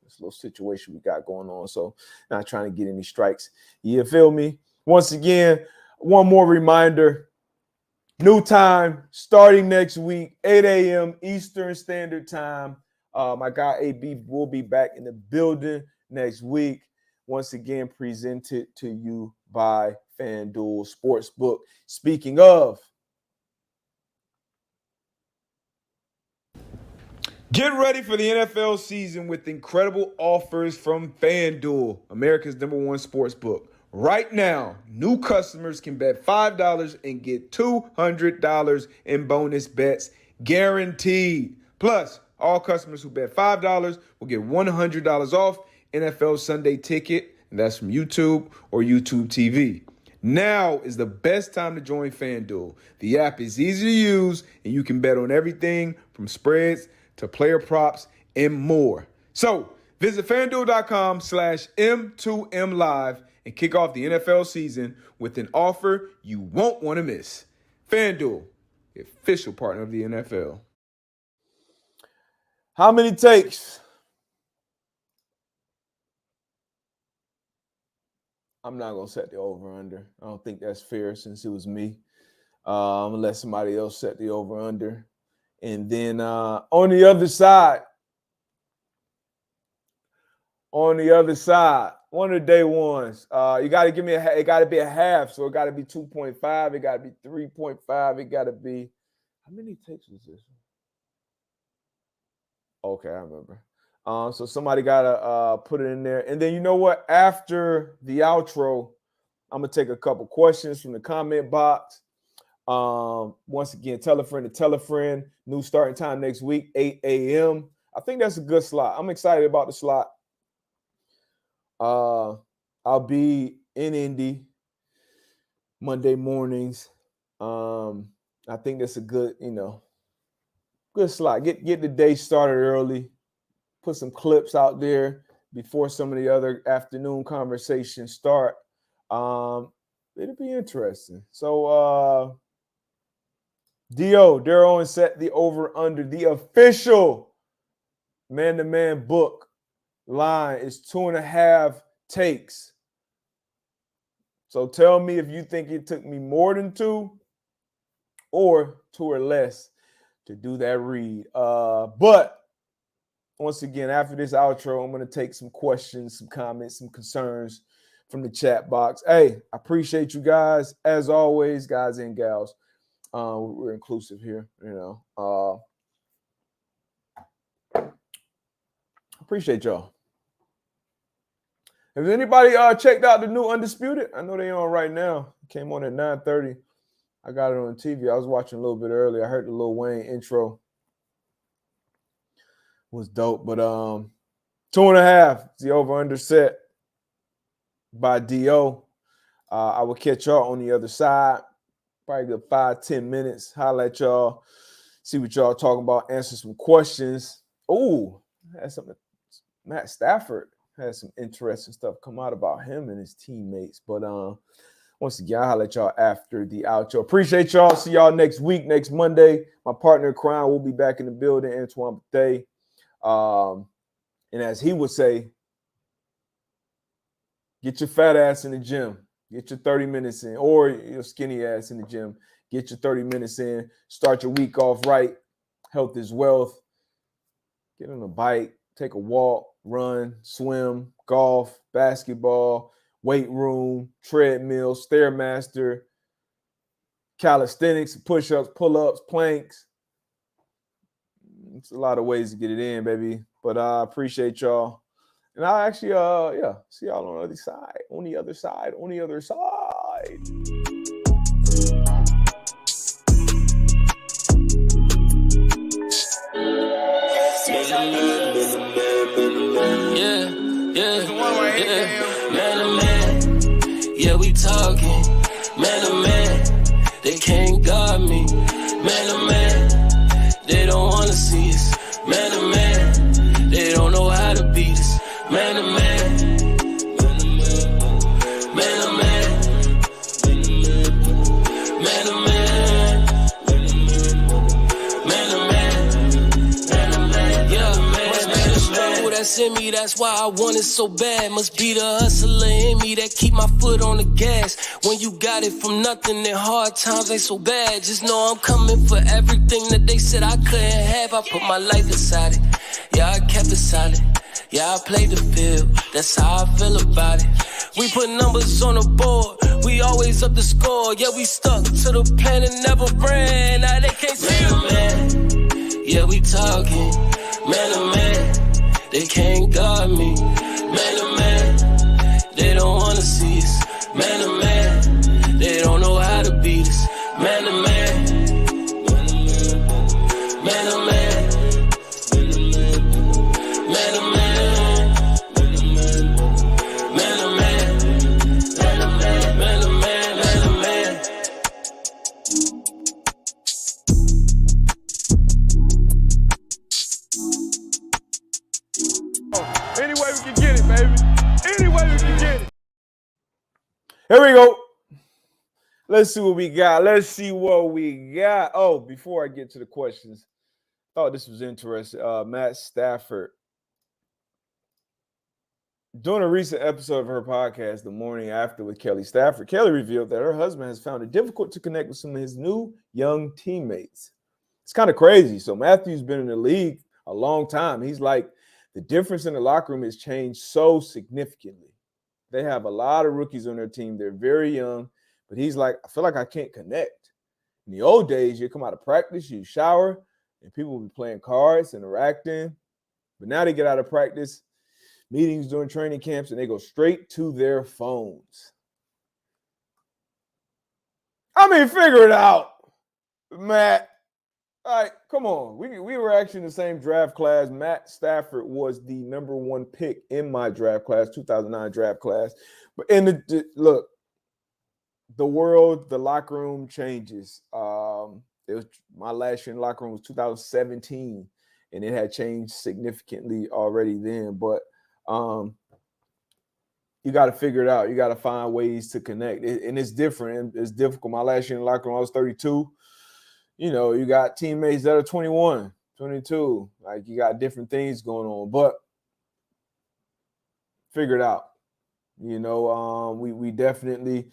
this little situation we got going on. So not trying to get any strikes. You feel me? Once again, one more reminder. New time starting next week, 8 a.m. Eastern Standard Time. My guy AB will be back in the building next week. Once again, presented to you by FanDuel Sportsbook. Speaking of, get ready for the NFL season with incredible offers from FanDuel, America's #1 sportsbook. Right now, new customers can bet $5 and get $200 in bonus bets guaranteed. Plus, all customers who bet $5 will get $100 off NFL Sunday Ticket, and that's from YouTube or YouTube TV. Now is the best time to join FanDuel. The app is easy to use, and you can bet on everything from spreads to player props and more. So visit FanDuel.com/M2MLive and kick off the NFL season with an offer you won't want to miss. FanDuel, the official partner of the NFL. How many takes? I'm not gonna set the over/under. I don't think that's fair since it was me. I'm gonna let somebody else set the over/under. And then on the other side, one of the day ones, you got to give me it got to be a half, so it got to be 2.5, it got to be 3.5, it got to be, how many takes was this? Okay, I remember. So somebody got to put it in there. And then you know what? After the outro, I'm going to take a couple questions from the comment box. Once again, tell a friend to tell a friend. New starting time next week, 8 a.m. I think that's a good slot. I'm excited about the slot. I'll be in Indy Monday mornings. I think that's a good, good slot. Get the day started early. Put some clips out there before some of the other afternoon conversations start. It'll be interesting. So Daryl and set the over under. The official man-to-man book line is 2.5 takes. So tell me if you think it took me more than 2 or 2 or less to do that read. But once again, after this outro, I'm going to take some questions, some comments, some concerns from the chat box. Hey, I appreciate you guys. As always, guys and gals, we're inclusive here, Appreciate y'all. Has anybody checked out the new Undisputed? I know they on right now. It came on at 9:30. I got it on TV. I was watching a little bit earlier. I heard the Lil Wayne intro. Was dope, but 2.5 is the over/under set by Do. I will catch y'all on the other side. Probably good 5-10 minutes. Holla at y'all. See what y'all talking about. Answer some questions. Oh, had something. Matt Stafford had some interesting stuff come out about him and his teammates. But once again, I'll let y'all after the outro. Appreciate y'all. See y'all next week, next Monday. My partner in crime will be back in the building, Antoine Bethea. And as he would say, get your fat ass in the gym. Get your 30 minutes in, or your skinny ass in the gym. Get your 30 minutes in. Start your week off right. Health is wealth. Get on a bike. Take a walk, run, swim, golf, basketball, weight room, treadmill, Stairmaster, calisthenics, push-ups, pull-ups, planks. It's a lot of ways to get it in, baby. But I appreciate y'all. And I actually, see y'all on the other side. On the other side. Man to man, yeah, we talking. Man to man, they can't guard me. Man to man, they don't wanna see us. Man to man, they don't know how to beat us. Man to man, man to man, man to man, man to man, man to man, yeah, man. That's in me, that's why I want it so bad. Must be the hustler in me that keep my foot on the gas. When you got it from nothing, then hard times ain't so bad. Just know I'm coming for everything that they said I couldn't have. I put my life inside it, yeah, I kept it solid. Yeah, I played the field, that's how I feel about it. We put numbers on the board, we always up the score. Yeah, we stuck to the plan and never ran. Now they can't see us. Man, yeah, we talking. Man to man, they can't guard me. Man to man, they don't wanna see us. Man to man, they don't know how to beat us. Man to man, man to man, man to man. Here we go. Let's see what we got. Oh, before I get to the questions, I thought this was interesting. Matt Stafford During a recent episode of her podcast, The Morning After with Kelly Stafford, Kelly revealed that her husband has found it difficult to connect with some of his new young teammates. It's kind of crazy. So Matthew's been in the league a long time. He's like, the difference in the locker room has changed so significantly. They have a lot of rookies on their team. They're very young, but he's like, I feel like I can't connect. In the old days, you come out of practice, you shower, and people will be playing cards, interacting. But now they get out of practice, meetings during training camps, and they go straight to their phones. I mean, figure it out, Matt. All right, come on. We were actually in the same draft class. Matt Stafford was the number 1 pick in my draft class, 2009 draft class. But look, the world, the locker room changes. It was my last year in the locker room was 2017, and it had changed significantly already then. But you got to figure it out. You got to find ways to connect. And it's different. It's difficult. My last year in the locker room, I was 32. You know, you got teammates that are 21, 22. Like, you got different things going on. But figure it out. You know, we definitely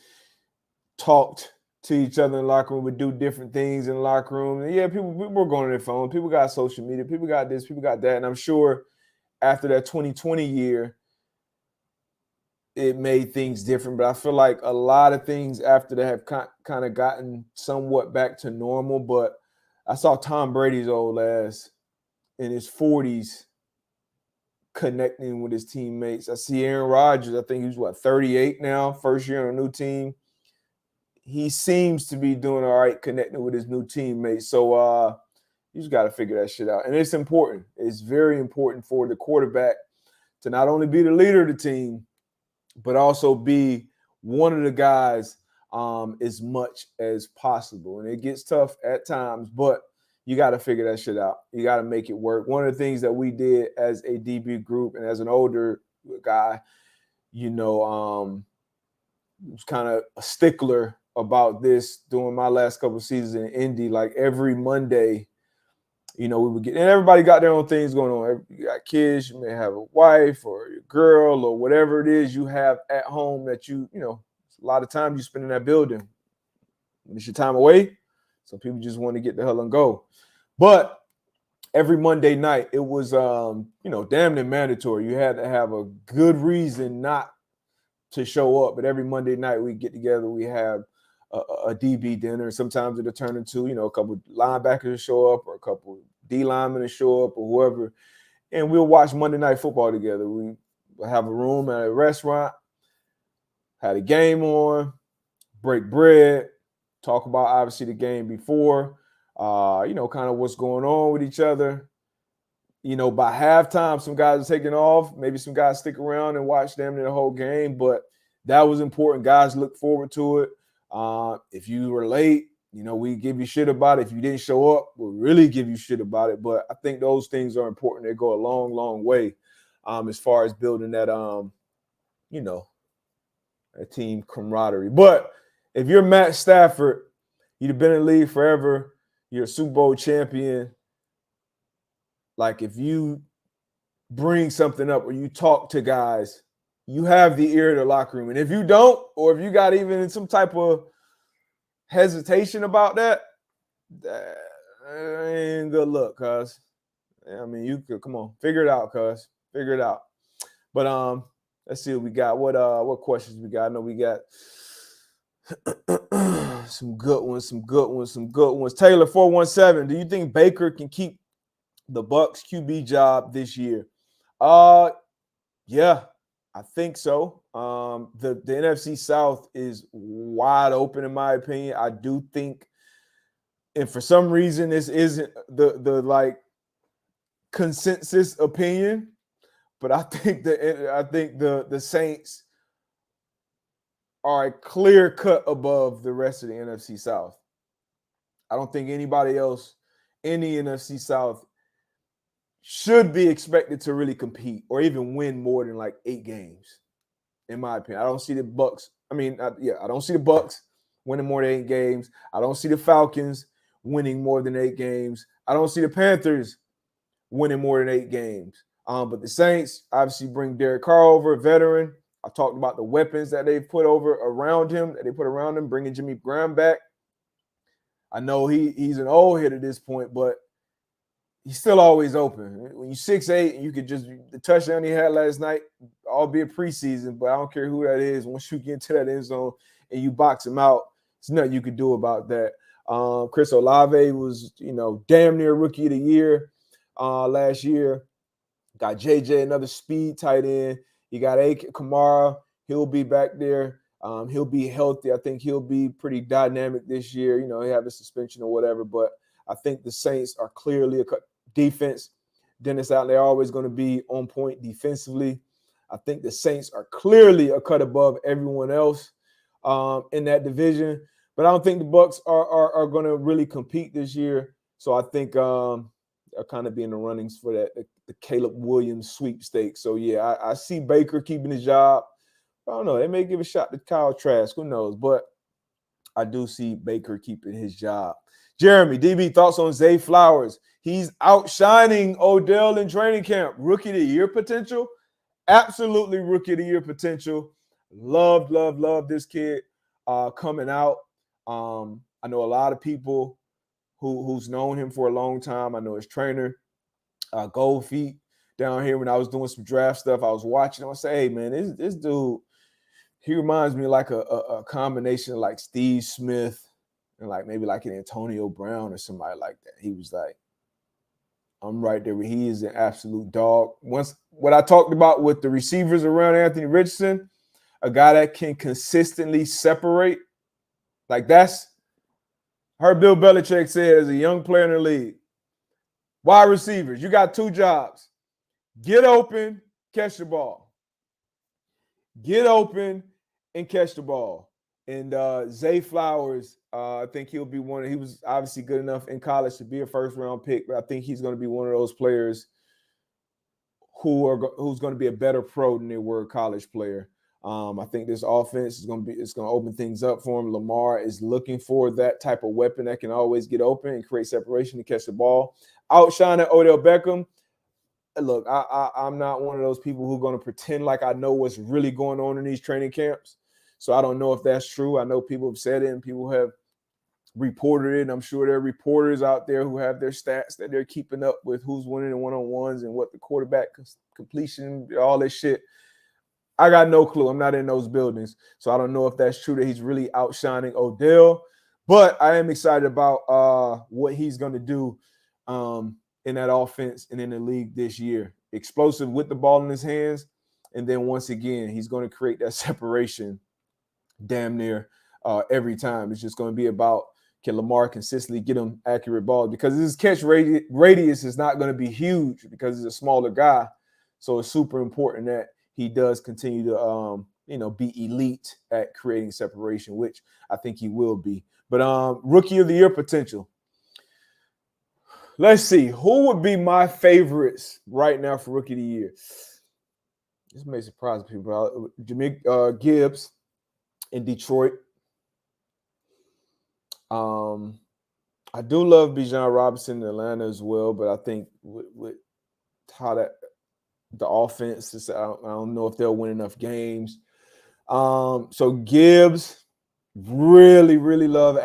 talked to each other in the locker room. We do different things in the locker room. And yeah, people were going on their phone. People got social media. People got this. People got that. And I'm sure after that 2020 year, it made things different. But I feel like a lot of things after that have kind of gotten somewhat back to normal. But I saw Tom Brady's old ass in his 40s connecting with his teammates. I see Aaron Rodgers. I think he's, 38 now, first year on a new team. He seems to be doing all right connecting with his new teammates. So you just got to figure that shit out. And it's important. It's very important for the quarterback to not only be the leader of the team, but also be one of the guys as much as possible. And it gets tough at times, but you got to figure that shit out. You got to make it work. One of the things that we did as a DB group and as an older guy, you know, was kind of a stickler about this during my last couple of seasons in Indy. Like every Monday, you know, we would get, and everybody got their own things going on. You got kids, you may have a wife or your girl or whatever it is you have at home that you know, a lot of time you spend in that building. When it's your time away, some people just want to get the hell and go. But every Monday night, it was, you know, damn near mandatory. You had to have a good reason not to show up. But every Monday night we get together, we have a DB dinner. Sometimes it'll turn into, you know, a couple linebackers to show up or a couple D linemen to show up or whoever. And we'll watch Monday Night Football together. We have a room at a restaurant, had a game on, break bread, talk about obviously the game before, you know, kind of what's going on with each other. You know, by halftime, some guys are taking off. Maybe some guys stick around and watch them in the whole game. But that was important. Guys look forward to it. If you were late, you know, we give you shit about it. If you didn't show up, we'll really give you shit about it. But I think those things are important. They go a long, long way as far as building that, you know, a team camaraderie. But if you're Matt Stafford, you've been in the league forever, you're a Super Bowl champion. Like, if you bring something up or you talk to guys, you have the ear of the locker room. And if you don't, or if you got even some type of hesitation about that, that ain't good luck, cuz. I mean, you could, come on, figure it out, cuz. Figure it out. But let's see what we got. What questions we got? I know we got some good ones. Taylor 417, do you think Baker can keep the Bucs QB job this year? Yeah, I think so. The NFC South is wide open, in my opinion. I do think, and for some reason, this isn't the like consensus opinion, but I think the Saints are a clear cut above the rest of the NFC South. I don't think anybody else in the NFC South should be expected to really compete or even win more than like 8 games, in my opinion. I don't see the Bucs. I don't see the Bucs winning more than 8 games. I don't see the Falcons winning more than 8 games. I don't see the Panthers winning more than 8 games. But the Saints obviously bring Derek Carr over, a veteran. I talked about the weapons that they've put around him, bringing Jimmy Graham back. I know he's an old head at this point, but he's still always open. When you're 6'8", and you could just – the touchdown he had last night, albeit preseason, but I don't care who that is. Once you get into that end zone and you box him out, there's nothing you could do about that. Chris Olave was, damn near rookie of the year last year. Got JJ, another speed tight end. You got Kamara. He'll be back there. He'll be healthy. I think he'll be pretty dynamic this year. He have a suspension or whatever, but I think the Saints are clearly a defense. Dennis out there always going to be on point defensively. I think the Saints are clearly a cut above everyone else in that division, but I don't think the Bucs are going to really compete this year. So I think they'll kind of be in the runnings for the Caleb Williams sweepstakes. So yeah, I see Baker keeping his job. I don't know. They may give a shot to Kyle Trask. Who knows? But I do see Baker keeping his job. Jeremy, DB, thoughts on Zay Flowers? He's outshining Odell in training camp. Rookie of the year potential? Absolutely rookie of the year potential. Love this kid coming out. I know a lot of people who's known him for a long time. I know his trainer, Gold Feet, down here when I was doing some draft stuff. I was watching. I was saying, hey, man, this dude, he reminds me like a combination of like Steve Smith and like maybe like an Antonio Brown or somebody like that. He was like, I'm right there. He is an absolute dog. Once what I talked about with the receivers around Anthony Richardson, a guy that can consistently separate, like that's heard Bill Belichick said as a young player in the league, wide receivers, you got two jobs. Get open, catch the ball. Get open and catch the ball. And Zay Flowers, I think he was obviously good enough in college to be a first-round pick, but I think he's going to be one of those players who's going to be a better pro than they were a college player. I think this offense is going to open things up for him. Lamar is looking for that type of weapon that can always get open and create separation to catch the ball. Outshining Odell Beckham. Look, I'm not one of those people who are going to pretend like I know what's really going on in these training camps. So I don't know if that's true. I know people have said it and people have reported it. And I'm sure there are reporters out there who have their stats that they're keeping up with who's winning in one-on-ones and what the quarterback completion, all this shit. I got no clue. I'm not in those buildings. So I don't know if that's true that he's really outshining Odell. But I am excited about what he's going to do in that offense and in the league this year. Explosive with the ball in his hands. And then once again, he's going to create that separation damn near every time. It's just going to be about, can Lamar consistently get him accurate balls? Because his catch radius is not going to be huge because he's a smaller guy. So it's super important that he does continue to, be elite at creating separation, which I think he will be. But rookie of the year potential. Let's see. Who would be my favorites right now for rookie of the year? This may surprise people. Jimmy Gibbs in Detroit. I do love Bijan Robinson in Atlanta as well, but I think with how the offense is, I don't know if they'll win enough games. So Gibbs, really, really love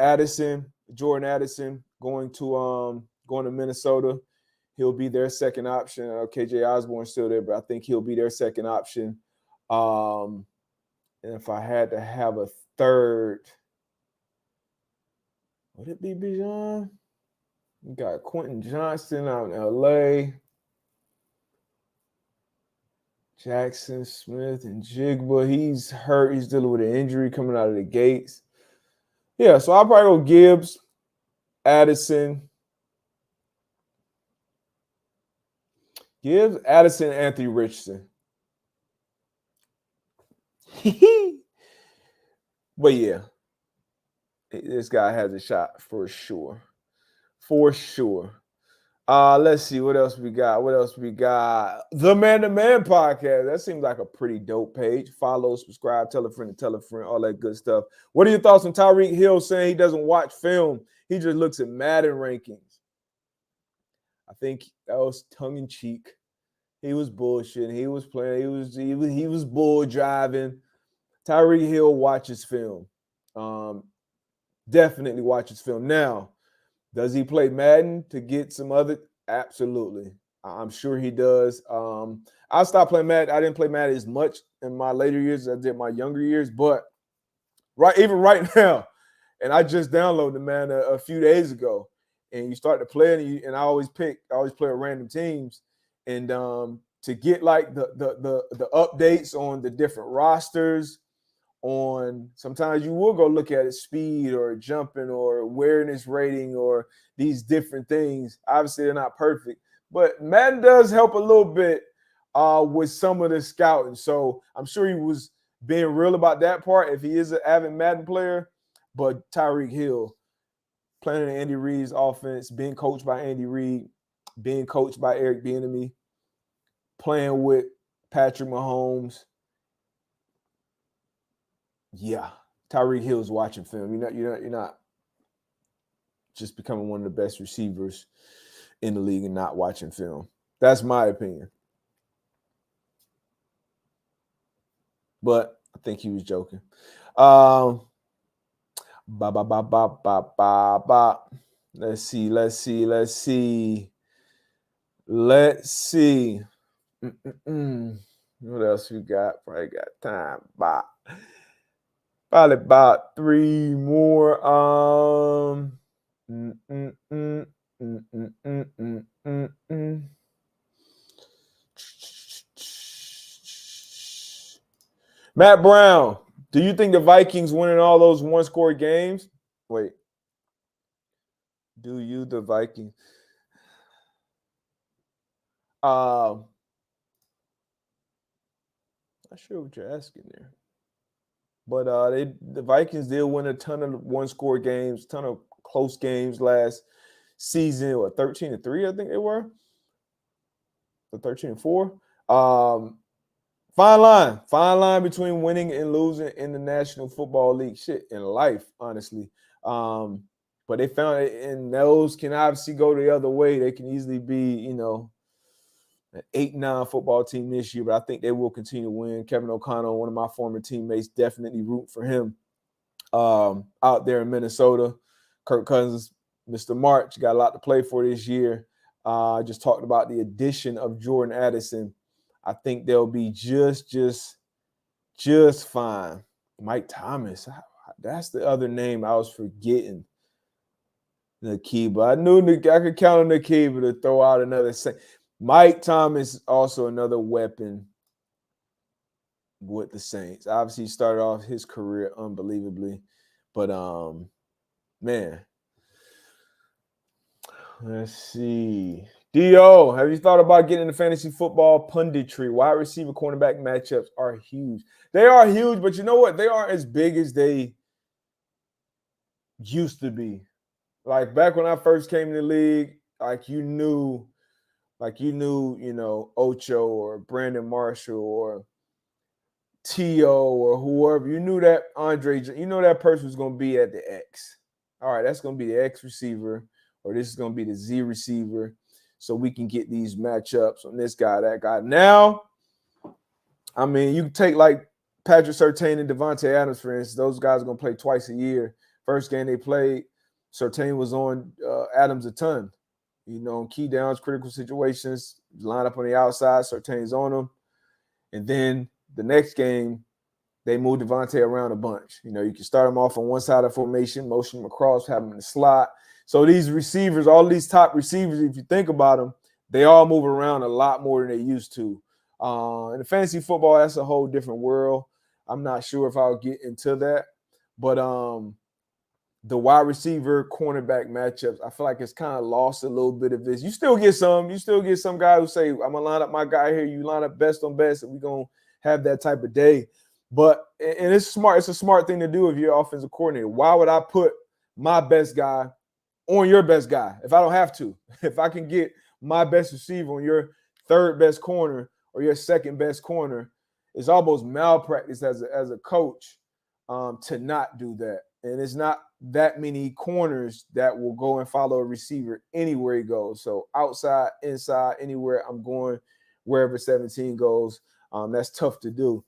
Jordan Addison going to Minnesota. He'll be their second option. KJ Osborne's still there, but I think he'll be their second option. And if I had to have a third, would it be Bijan? You got Quentin Johnston out in LA. Jackson Smith and Jigba. He's hurt. He's dealing with an injury coming out of the gates. Yeah, so I'll probably go Gibbs, Addison, Anthony Richardson. But yeah, this guy has a shot for sure. For sure. Let's see what else we got. The Man to Man podcast. That seems like a pretty dope page. Follow, subscribe, tell a friend, all that good stuff. What are your thoughts on Tyreek Hill saying he doesn't watch film? He just looks at Madden rankings. I think that was tongue in cheek. He was bullshitting. He was playing. He was bull driving. Tyreek Hill watches film. Definitely watches film. Now, does he play Madden to get some other? Absolutely. I'm sure he does. I stopped playing Madden. I didn't play Madden as much in my later years as I did my younger years, but even right now, and I just downloaded the Madden a few days ago, and you start to play it, and I always play with random teams, and to get like the updates on the different rosters. Sometimes you will go look at it, speed or jumping or awareness rating or these different things. Obviously, they're not perfect, but Madden does help a little bit with some of the scouting. So I'm sure he was being real about that part if he is an avid Madden player. But Tyreek Hill, playing in Andy Reid's offense, being coached by Andy Reid, being coached by Eric Bieniemy, playing with Patrick Mahomes. Yeah, Tyreek Hill's watching film. You're not just becoming one of the best receivers in the league and not watching film. That's my opinion. But I think he was joking. Let's see. What else we got? Probably got time. Probably about 3 more. Matt Brown, do you think the Vikings winning all those one-score games? Wait. The Vikings? Not sure what you're asking there. But the Vikings did win a ton of one-score games, ton of close games last season. 13-3, I think they were. Or 13-4. Fine line between winning and losing in the National Football League. Shit, in life, honestly. But they found it, and those can obviously go the other way. They can easily be, an 8-9 football team this year, but I think they will continue to win. Kevin O'Connell, one of my former teammates, definitely root for him out there in Minnesota. Kirk Cousins, Mr. March, got a lot to play for this year. I just talked about the addition of Jordan Addison. I think they'll be just fine. Mike Thomas, that's the other name I was forgetting. Nakiba. I knew I could count on Nakiba to throw out another. Mike Thomas, also another weapon with the Saints. Obviously, he started off his career unbelievably. But, man. Let's see. D.O., have you thought about getting into fantasy football punditry? Wide receiver cornerback matchups are huge. They are huge, but you know what? They aren't as big as they used to be. Like back when I first came in the league, you knew, Ocho or Brandon Marshall or T.O. or whoever. You knew that Andre, that person was going to be at the X. All right, that's going to be the X receiver, or this is going to be the Z receiver, so we can get these matchups on this guy, that guy. Now, I mean, you take like Patrick Surtain and Devontae Adams, for instance. Those guys are going to play twice a year. First game they played, Surtain was on Adams a ton. Key downs, critical situations, line up on the outside, Surtain's on them. And then the next game, they moved Devontae around a bunch. You can start them off on one side of formation, motion them across, have them in the slot. So these receivers, all these top receivers, if you think about them, they all move around a lot more than they used to. In the fantasy football, that's a whole different world. I'm not sure if I'll get into that. But the wide receiver cornerback matchups, I feel like it's kind of lost a little bit of this. You still get some guy who say, I'm going to line up my guy here. You line up best on best, and we're going to have that type of day. But, and it's smart. It's a smart thing to do if you're an offensive coordinator. Why would I put my best guy on your best guy if I don't have to? If I can get my best receiver on your third best corner or your second best corner, it's almost malpractice as a coach to not do that. And it's not that many corners that will go and follow a receiver anywhere he goes. So outside, inside, anywhere I'm going wherever 17 goes. That's tough to do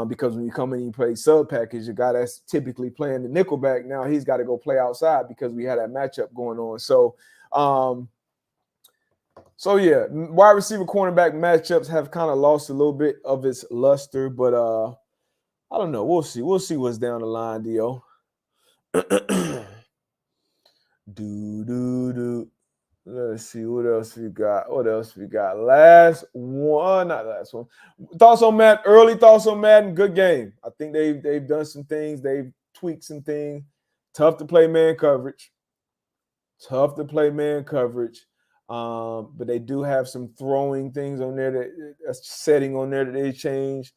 because when you come in and you play sub package, a guy that's typically playing the nickelback, now he's got to go play outside because we had that matchup going on. So yeah, wide receiver cornerback matchups have kind of lost a little bit of its luster, but I don't know. We'll see. We'll see what's down the line, Dio. Let's see what else we got. Last one, not last one. Thoughts on Madden? Early thoughts on Madden? Good game. I think they've done some things. They've tweaked some things. Tough to play man coverage. But they do have some throwing things on there that's setting on there that they changed.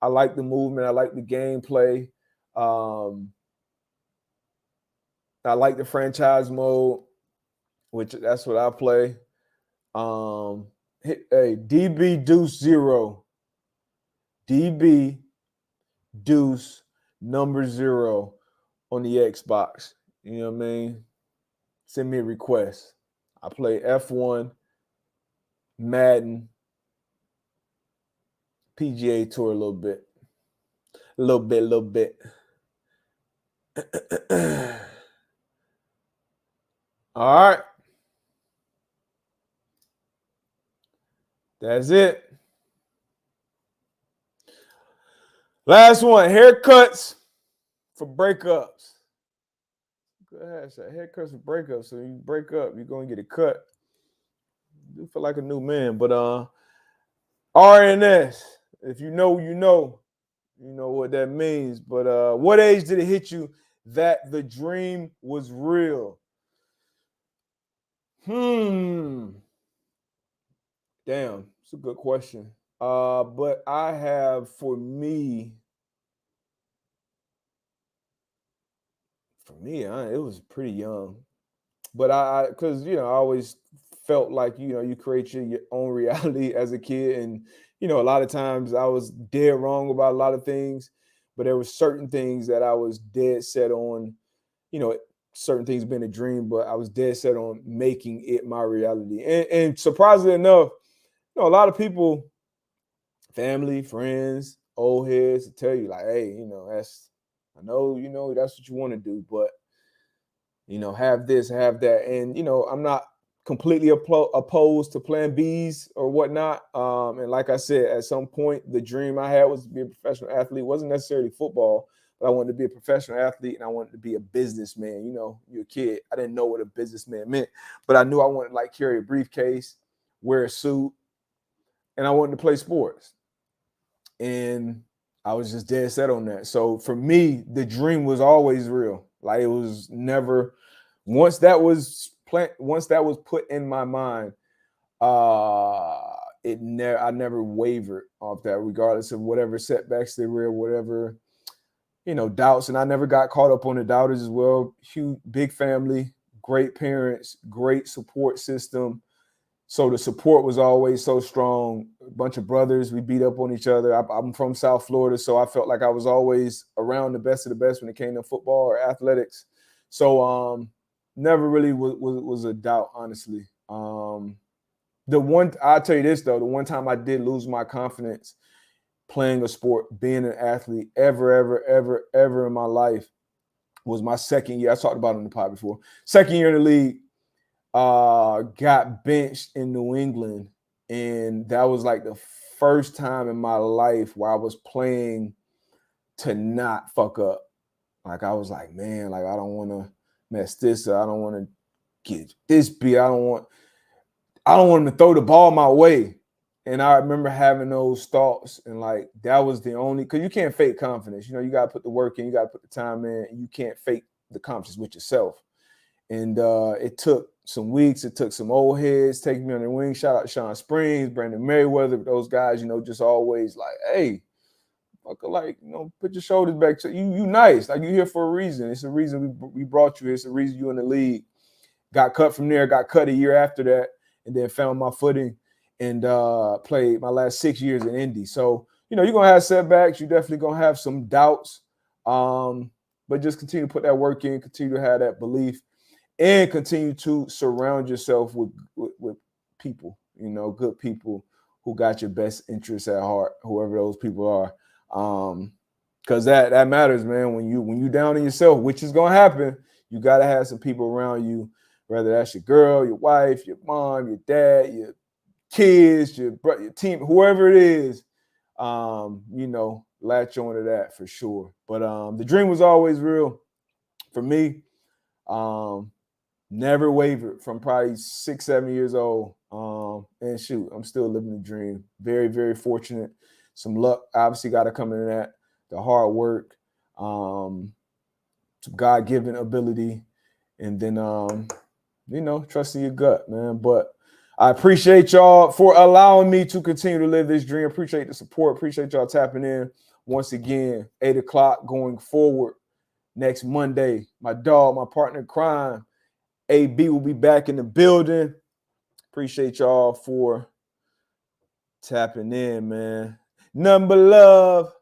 I like the movement. I like the gameplay. I like the franchise mode, which that's what I play. DB Deuce 0. DB Deuce number 0 on the Xbox. You know what I mean? Send me a request. I play F1, Madden, PGA Tour a little bit. All right. That's it. Last one, haircuts for breakups. Good hashtag, haircuts for breakups. So you break up, you're going to get a cut. You feel like a new man. But RNS, if you know, you know what that means. But what age did it hit you that the dream was real? Damn, it's a good question. But I have, for me, it was pretty young. But because, I always felt like, you create your own reality as a kid. And, a lot of times I was dead wrong about a lot of things. But there were certain things that I was dead set on, certain things being a dream, but I was dead set on making it my reality. And surprisingly enough, a lot of people, family, friends, old heads, to tell you like, hey, I know, that's what you want to do, but, have this, have that. And, I'm not completely opposed to plan Bs or whatnot. And like I said, at some point, the dream I had was to be a professional athlete. It wasn't necessarily football, but I wanted to be a professional athlete and I wanted to be a businessman. You're a kid. I didn't know what a businessman meant, but I knew I wanted to carry a briefcase, wear a suit, and I wanted to play sports. And I was just dead set on that. So for me, the dream was always real. It was never, once that was put in my mind, I never wavered off that, regardless of whatever setbacks there were, whatever, doubts. And I never got caught up on the doubters as well. Huge, big family, great parents, great support system. So the support was always so strong. A bunch of brothers, we beat up on each other. I'm from South Florida, so I felt like I was always around the best of the best when it came to football or athletics. So never really was a doubt, honestly. I'll tell you this, though, the one time I did lose my confidence playing a sport, being an athlete, ever in my life was my second year. I talked about it on the pod before. Second year in the league. Got benched in New England, and that was the first time in my life where I was playing to not fuck up. I was like, man, I don't want to mess this up. I don't want to get this beat. I don't want him to throw the ball my way. And I remember having those thoughts, and that was the only, because you can't fake confidence. You got to put the work in, you got to put the time in, and you can't fake the confidence with yourself. And it took some weeks. It took some old heads taking me on the wing. Shout out Sean Springs, Brandon Merriweather, those guys, just always hey, put your shoulders back. You nice. You here for a reason. It's a reason we brought you here. It's a reason you in the league. Got cut from there, got cut a year after that, and then found my footing and played my last 6 years in Indy. So, you're going to have setbacks. You're definitely going to have some doubts. But just continue to put that work in, continue to have that belief. And continue to surround yourself with people, good people who got your best interests at heart, whoever those people are. Because that matters, man. When you down in yourself, which is gonna happen, you gotta have some people around you, whether that's your girl, your wife, your mom, your dad, your kids, your team, whoever it is. Latch on to that for sure. But the dream was always real for me. Never wavered from probably 6, 7 years old. And shoot, I'm still living the dream. Very, very fortunate. Some luck obviously got to come in that. The hard work, some God-given ability, and then trusting your gut, man. But I appreciate y'all for allowing me to continue to live this dream. Appreciate the support. Appreciate y'all tapping in once again. 8 o'clock going forward next Monday. My dog, my partner in crime, AB will be back in the building. Appreciate y'all for tapping in, man. Nothing but love.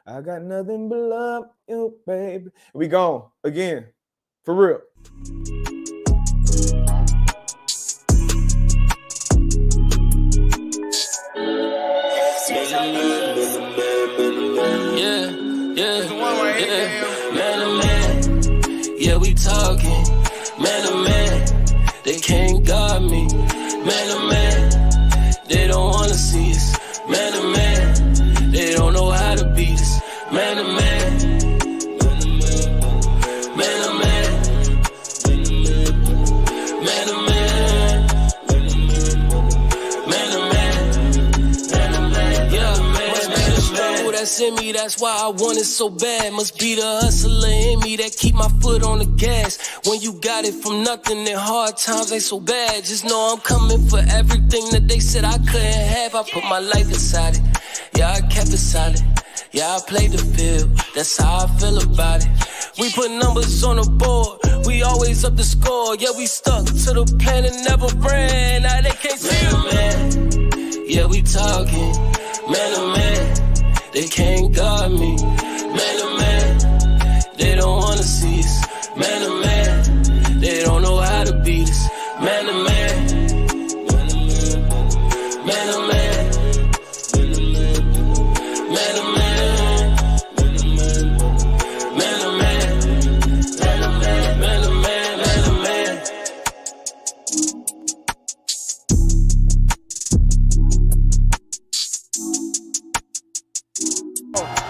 I got nothing but love, you baby. We gone again, for real. Man to man, yeah, we talking. Man to man, they can't guard me. Man to man, they don't wanna see us. Man to man, they don't know how to beat us. Man to man, man to man, man to man, man to man, man to man, yeah, man. Must be the struggle that's in me, that's why I want it so bad. Must be the hustler in me that keep my foot on the gas. When you got it from nothing, then hard times ain't so bad. Just know I'm coming for everything that they said I couldn't have. I put my life inside it, yeah, I kept it solid. Yeah, I played the field, that's how I feel about it. We put numbers on the board, we always up the score. Yeah, we stuck to the plan and never ran. Now they can't see it, man. Yeah, we talking, man to man, they can't guard me. Man to man, they don't wanna see us. Man to man, they don't know how to beat us. Man to man, man to man, man to man.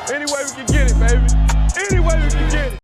Any way we can get it, baby. Any way we can get it.